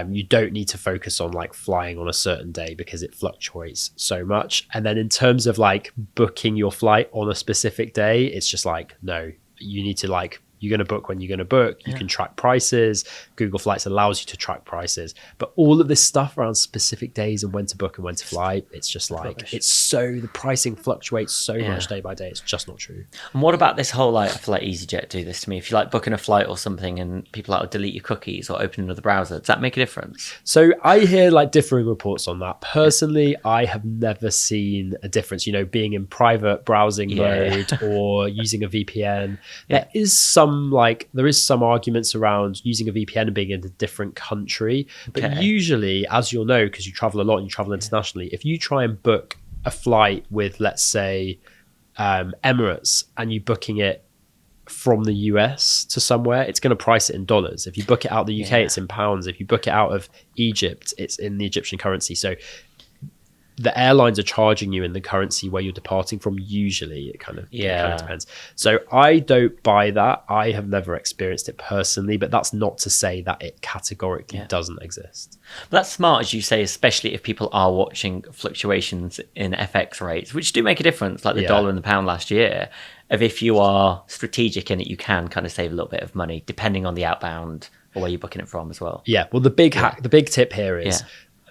You don't need to focus on like flying on a certain day because it fluctuates so much. And then in terms of like booking your flight on a specific day, it's just like, no, you need to like you're going to book when you're going to book. You can track prices. Google Flights allows you to track prices. But all of this stuff around specific days and when to book and when to fly, it's just like, the pricing fluctuates so much day by day. It's just not true. And what about this whole, like, I feel like EasyJet do this to me. If you like booking a flight or something and people like delete your cookies or open another browser, does that make a difference? So I hear like differing reports on that. Personally, I have never seen a difference, being in private browsing mode or using a VPN. There is some arguments around using a VPN and being in a different country. But usually, as you'll know, because you travel a lot and you travel internationally, if you try and book a flight with, let's say, Emirates, and you're booking it from the US to somewhere, it's going to price it in dollars. If you book it out of the UK, it's in pounds. If you book it out of Egypt, it's in the Egyptian currency. So the airlines are charging you in the currency where you're departing from. Usually it kind of depends. So I don't buy that. I have never experienced it personally, but that's not to say that it categorically doesn't exist. But that's smart, as you say, especially if people are watching fluctuations in FX rates, which do make a difference, like the dollar and the pound last year. If you are strategic in it, you can kind of save a little bit of money depending on the outbound or where you're booking it from as well. Yeah. Well, the big hack, the big tip here is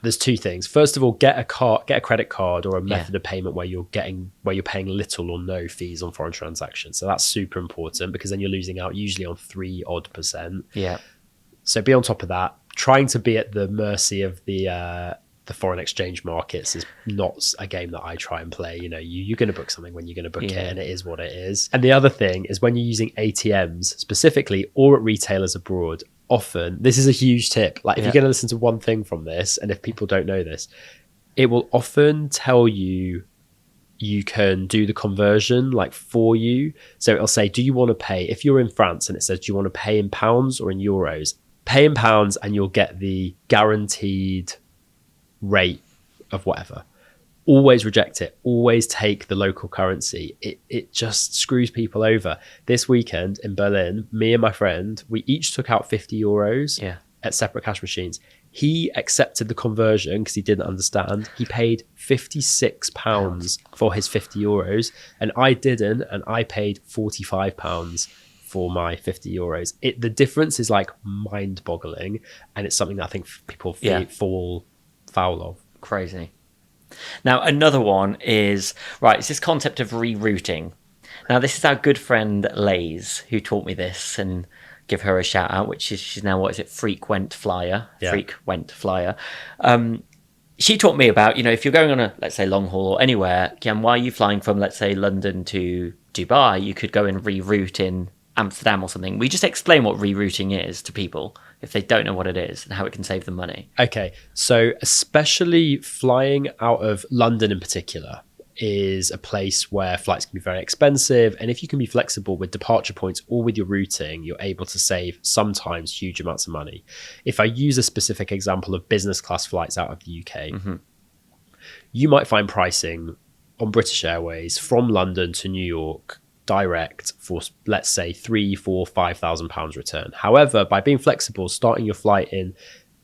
there's two things. First of all, get a credit card or a method of payment where you're paying little or no fees on foreign transactions. So that's super important, because then you're losing out usually on 3% odd. Yeah. So be on top of that. Trying to be at the mercy of the foreign exchange markets is not a game that I try and play. You're going to book something when you're going to book it, and it is what it is. And the other thing is, when you're using ATMs specifically or at retailers abroad, often, this is a huge tip, like if you're going to listen to one thing from this, and if people don't know this, it will often tell you can do the conversion like for you. So it'll say, do you want to pay, if you're in France and it says, do you want to pay in pounds or in euros? Pay in pounds and you'll get the guaranteed rate of whatever. Always reject it. Always take the local currency. It just screws people over. This weekend in Berlin, me and my friend, we each took out 50 euros at separate cash machines. He accepted the conversion because he didn't understand. He paid £56 for his 50 euros, and I didn't, and I paid £45 for my 50 euros. The difference is like mind-boggling, and it's something that I think people fall foul of. Crazy. Now, another one is, it's this concept of rerouting. Now, this is our good friend Lays who taught me this, and give her a shout out, which is, she's now, frequent flyer. She taught me about, if you're going on a, let's say, long haul or anywhere, why are you flying from, let's say, London to Dubai? You could go and reroute in Amsterdam or something. We just explain what rerouting is to people if they don't know what it is and how it can save them money. Okay, so especially flying out of London in particular is a place where flights can be very expensive, and if you can be flexible with departure points or with your routing, you're able to save sometimes huge amounts of money. If I use a specific example of business class flights out of the UK, you might find pricing on British Airways from London to New York direct for, let's say, £3,000, £4,000, £5,000 return. However, by being flexible, starting your flight in,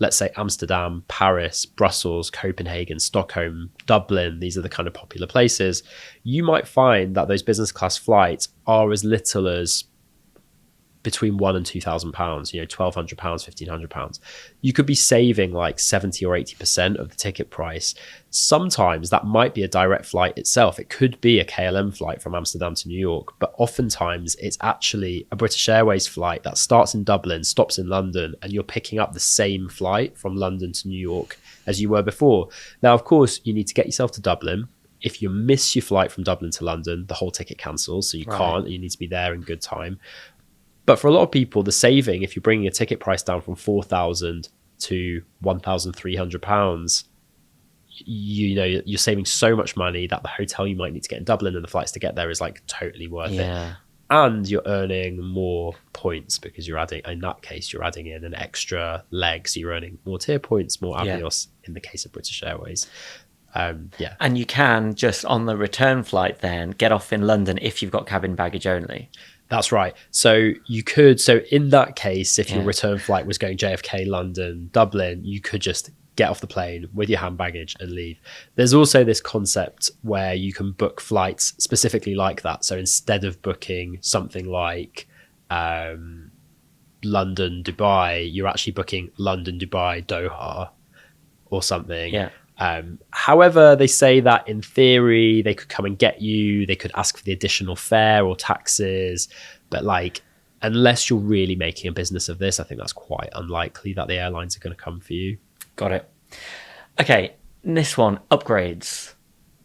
let's say, Amsterdam, Paris, Brussels, Copenhagen, Stockholm, Dublin, these are the kind of popular places, you might find that those business class flights are as little as between £1,000 and £2,000, £1,200, £1,500. You could be saving like 70 or 80% of the ticket price. Sometimes that might be a direct flight itself. It could be a KLM flight from Amsterdam to New York, but oftentimes it's actually a British Airways flight that starts in Dublin, stops in London, and you're picking up the same flight from London to New York as you were before. Now, of course, you need to get yourself to Dublin. If you miss your flight from Dublin to London, the whole ticket cancels, so you can't. You need to be there in good time. But for a lot of people, the saving, if you're bringing a ticket price down from £4,000 to £1,300, you're saving so much money that the hotel you might need to get in Dublin and the flights to get there is like totally worth it. And you're earning more points because you're adding in an extra leg. So you're earning more tier points, more Avios in the case of British Airways. And you can just on the return flight then get off in London if you've got cabin baggage only. That's right. So you could, in that case, if your return flight was going JFK, London, Dublin, you could just get off the plane with your hand baggage and leave. There's also this concept where you can book flights specifically like that. So instead of booking something like London, Dubai, you're actually booking London, Dubai, Doha or something. Yeah. However, they say that in theory, they could come and get you. They could ask for the additional fare or taxes. But like, unless you're really making a business of this, I think that's quite unlikely that the airlines are going to come for you. Got it. Okay, this one, upgrades.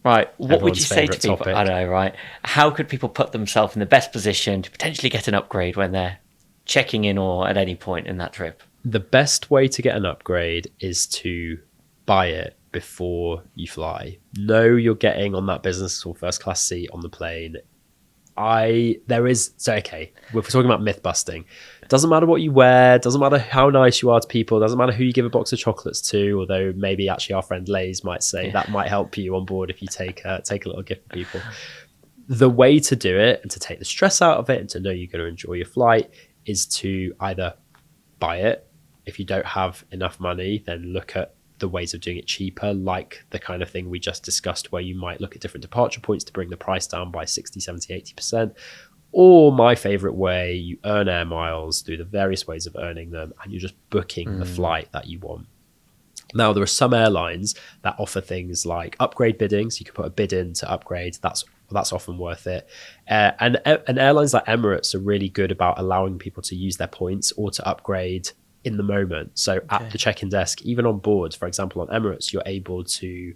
Right, what would you say to people? Topic. I know, right? How could people put themselves in the best position to potentially get an upgrade when they're checking in or at any point in that trip? The best way to get an upgrade is to buy it before you fly. Know you're getting on that business or first class seat on the plane. Okay, we're talking about myth busting. Doesn't matter what you wear, doesn't matter how nice you are to people, doesn't matter who you give a box of chocolates to, although maybe actually our friend Lay's might say that might help you on board if you take a little gift for people. The way to do it and to take the stress out of it and to know you're going to enjoy your flight is to either buy it. If you don't have enough money, then look at the ways of doing it cheaper, like the kind of thing we just discussed where you might look at different departure points to bring the price down by 60, 70, 80%. Or my favorite way, you earn air miles through the various ways of earning them and you're just booking the flight that you want. Now, there are some airlines that offer things like upgrade bidding. So you can put a bid in to upgrade. That's often worth it. And airlines like Emirates are really good about allowing people to use their points or to upgrade in the moment. So at the check-in desk, even on board, for example, on Emirates, you're able to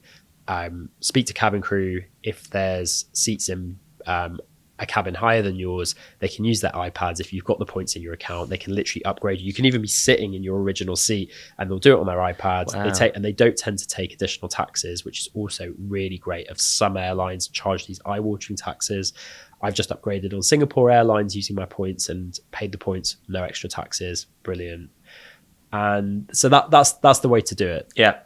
speak to cabin crew. If there's seats in a cabin higher than yours, they can use their iPads. If you've got the points in your account, they can literally upgrade you. You can even be sitting in your original seat and they'll do it on their iPads. Wow. They don't tend to take additional taxes, which is also really great. Of some airlines charge these eye-watering taxes. I've just upgraded on Singapore Airlines using my points and paid the points, no extra taxes. Brilliant. And so that's the way to do it. Yeah.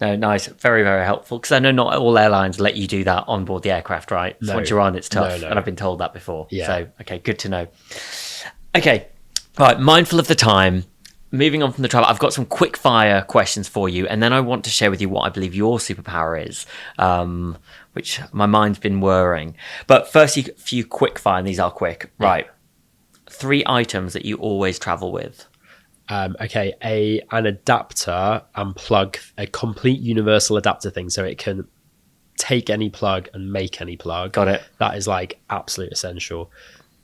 No, nice. Very, very helpful. Because I know not all airlines let you do that on board the aircraft, right? So once you're on, it's tough. No. And I've been told that before. Yeah. So, okay, good to know. Okay. Right. Mindful of the time. Moving on from the travel, I've got some quick fire questions for you. And then I want to share with you what I believe your superpower is, which my mind's been whirring. But first, a few quick fire, and these are quick. Yeah. Right. 3 items that you always travel with. An adapter and plug, a complete universal adapter thing, so it can take any plug and make any plug. Got it. That is like absolute essential.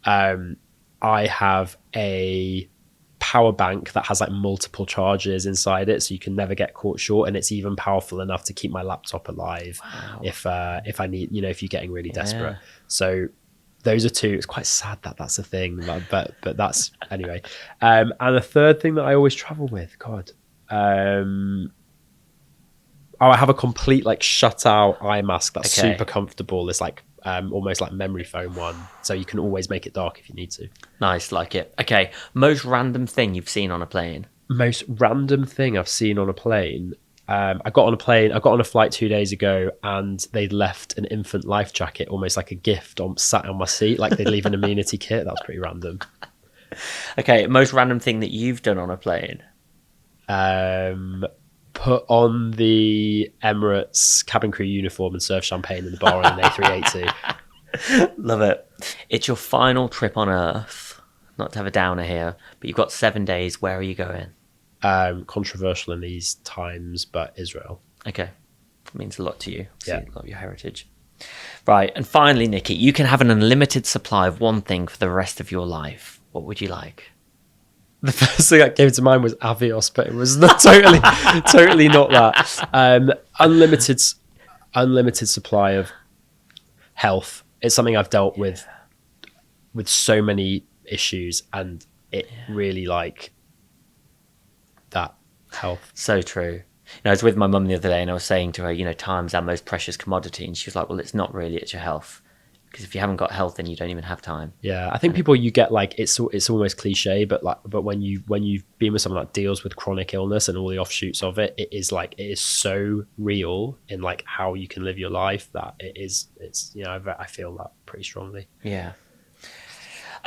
I have a power bank that has like multiple charges inside it, so you can never get caught short, and it's even powerful enough to keep my laptop alive. Wow. If I need, if you're getting really desperate. So those are 2. It's quite sad that that's a thing, but that's anyway. And the third thing that I always travel with, I have a complete like shut out eye mask that's super comfortable. It's like almost like memory foam one, so you can always make it dark if you need to. Nice, like it. Okay, most random thing you've seen on a plane? Most random thing I've seen on a plane. I got on a flight 2 days ago and they'd left an infant life jacket, almost like a gift, sat on my seat, like they'd leave an amenity kit. That was pretty random. Okay, most random thing that you've done on a plane? Put on the Emirates cabin crew uniform and serve champagne in the bar on an A380. Love it. It's your final trip on Earth. Not to have a downer here, but you've got 7 days. Where are you going? Controversial in these times, but Israel. Okay. It means a lot to you. So you love your heritage. Right. And finally, Nicky, you can have an unlimited supply of one thing for the rest of your life. What would you like? The first thing that came to mind was Avios, but it was not totally not that. Unlimited supply of health. It's something I've dealt with so many issues, and it really like that health. So true. I was with my mum the other day and I was saying to her, time's our most precious commodity, and she was like, well, it's not really, it's your health, because if you haven't got health then you don't even have time. I think people, you get like, it's almost cliche, but when you've been with someone that deals with chronic illness and all the offshoots of it, it is so real in like how you can live your life that it's I feel that pretty strongly.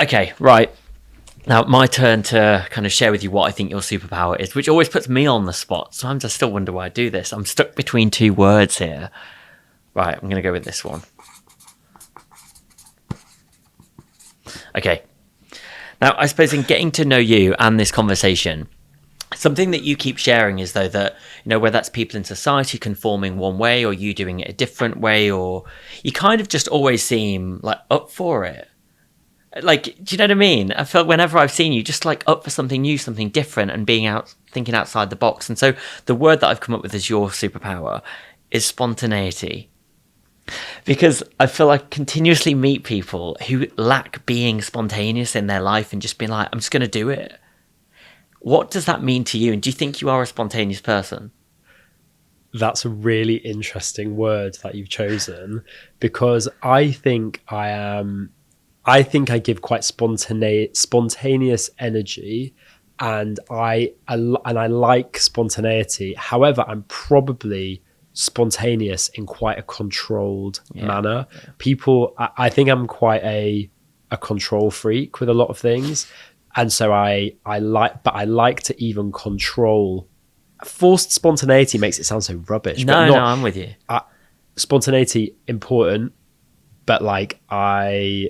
Okay, right. Now, my turn to kind of share with you what I think your superpower is, which always puts me on the spot. Sometimes I still wonder why I do this. I'm stuck between 2 words here. Right, I'm going to go with this one. Okay. Now, I suppose in getting to know you and this conversation, something that you keep sharing is though that, whether that's people in society conforming one way or you doing it a different way, or you kind of just always seem like up for it. Like, do you know what I mean? I feel whenever I've seen you, just like up for something new, something different, and thinking outside the box. And so the word that I've come up with as your superpower is spontaneity. Because I feel like I continuously meet people who lack being spontaneous in their life and just being like, I'm just going to do it. What does that mean to you? And do you think you are a spontaneous person? That's a really interesting word that you've chosen, because I think I give quite spontaneous energy, and I like spontaneity. However, I'm probably spontaneous in quite a controlled manner. I think I'm quite a control freak with a lot of things, and so I like to even control. Forced spontaneity makes it sound so rubbish. No, I'm with you. Spontaneity important, but like one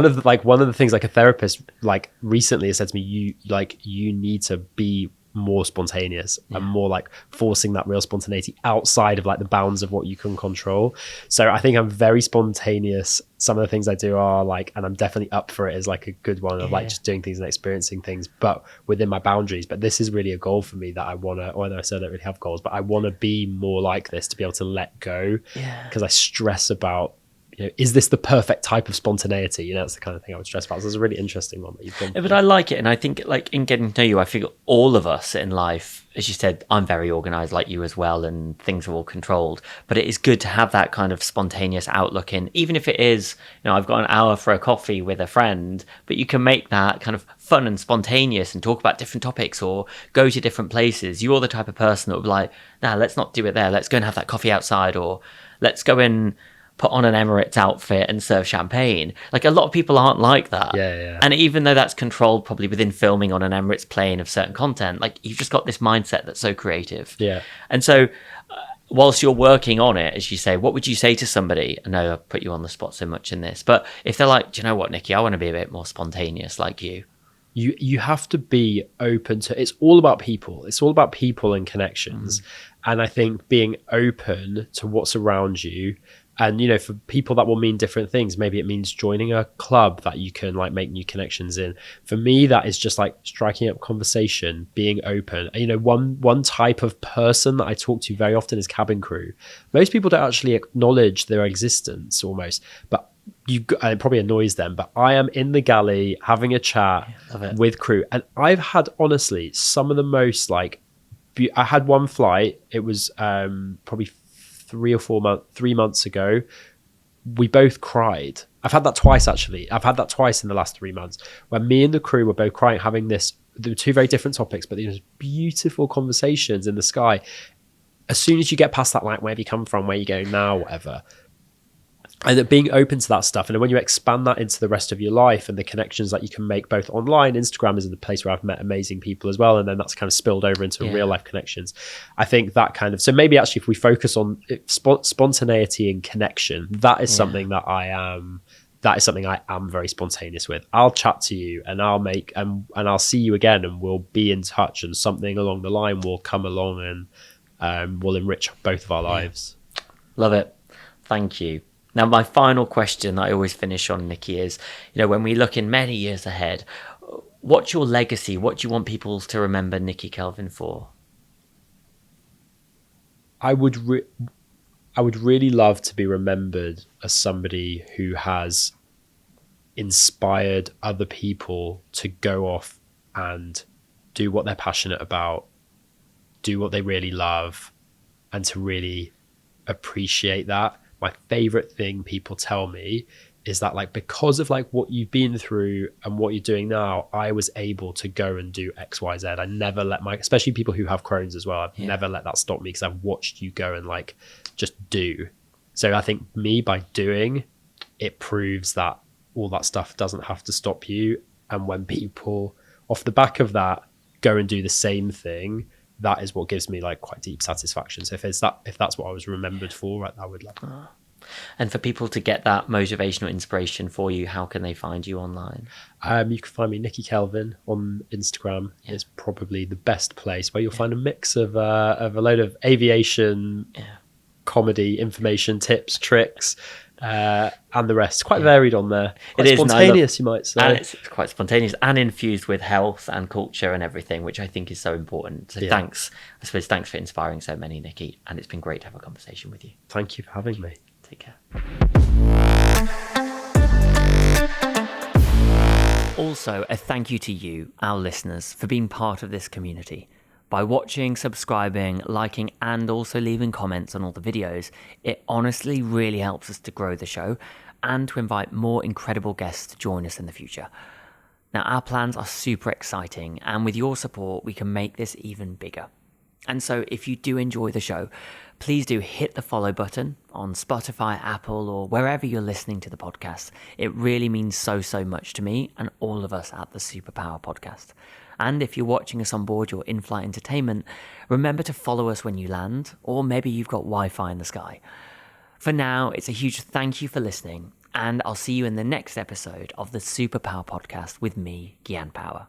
of the things, like a therapist like recently has said to me, you need to be more spontaneous and more like forcing that real spontaneity outside of like the bounds of what you can control. So I think I'm very spontaneous. Some of the things I do are like, and I'm definitely up for it, is like a good one of like just doing things and experiencing things, but within my boundaries. But this is really a goal for me that I want to, or I know I said I don't really have goals, but I want to be more like this, to be able to let go, because I stress about, is this the perfect type of spontaneity? That's the kind of thing I would stress about. So it's a really interesting one that you've done. But I like it. And I think like in getting to know you, I feel all of us in life, as you said, I'm very organized like you as well, and things are all controlled. But it is good to have that kind of spontaneous outlook in, even if it is, I've got an hour for a coffee with a friend, but you can make that kind of fun and spontaneous and talk about different topics or go to different places. You're the type of person that would be like, nah, let's not do it there. Let's go and have that coffee outside, or let's go and put on an Emirates outfit and serve champagne. Like, a lot of people aren't like that. And even though that's controlled probably within filming on an Emirates plane of certain content, like, you've just got this mindset that's so creative. And so whilst you're working on it, as you say, what would you say to somebody? I know I put you on the spot so much in this, but if they're like, do you know what, Nicky, I want to be a bit more spontaneous like you. You have to be open to, it's all about people. It's all about people and connections. And I think being open to what's around you. And, for people that will mean different things. Maybe it means joining a club that you can like make new connections in. For me, that is just like striking up conversation, being open. One type of person that I talk to very often is cabin crew. Most people don't actually acknowledge their existence almost, but and it probably annoys them. But I am in the galley having a chat with crew. And I've had, honestly, some of the most like, I had one flight. It was probably 3 months ago. We both cried. I've had that twice, actually. I've had that twice in the last 3 months, where me and the crew were both crying, having there were two very different topics, but these beautiful conversations in the sky. As soon as you get past that, like, where have you come from, where are you going now, whatever, and being open to that stuff. And when you expand that into the rest of your life and the connections that you can make both online, Instagram is the place where I've met amazing people as well. And then that's kind of spilled over into real life connections. I think that kind of, so maybe actually if we focus on spontaneity and connection, that is something that I am very spontaneous with. I'll chat to you and I'll make, and I'll see you again and we'll be in touch, and something along the line will come along and will enrich both of our lives. Love it. Thank you. Now, my final question that I always finish on, Nicky, is, when we look in many years ahead, what's your legacy? What do you want people to remember Nicky Kelvin for? I would really love to be remembered as somebody who has inspired other people to go off and do what they're passionate about, do what they really love, and to really appreciate that. My favorite thing people tell me is that, like, because of like what you've been through and what you're doing now, I was able to go and do X, Y, Z. I never let especially people who have Crohn's as well, I've never let that stop me, because I've watched you go and like just do. So I think by doing it proves that all that stuff doesn't have to stop you. And when people off the back of that go and do the same thing, that is what gives me like quite deep satisfaction. So if that's what I was remembered for, right, I would like that. And for people to get that motivational inspiration for you, how can they find you online? You can find me, Nicky Kelvin, on Instagram. Is probably the best place, where you'll find a mix of a load of aviation, comedy, information, tips, tricks, and the rest. Quite varied on there. Quite spontaneous, you might say. And it's quite spontaneous and infused with health and culture and everything, which I think is so important. So thanks for inspiring so many, Nicky. And it's been great to have a conversation with you. Thank you for having me. Take care. Also, a thank you to you, our listeners, for being part of this community. By watching, subscribing, liking, and also leaving comments on all the videos, it honestly really helps us to grow the show and to invite more incredible guests to join us in the future. Now, our plans are super exciting, and with your support, we can make this even bigger. And so if you do enjoy the show, please do hit the follow button on Spotify, Apple, or wherever you're listening to the podcast. It really means so much to me and all of us at the Superpower Podcast. And if you're watching us on board your in-flight entertainment, remember to follow us when you land, or maybe you've got Wi-Fi in the sky. For now, it's a huge thank you for listening, and I'll see you in the next episode of the Superpower Podcast with me, Gian Power.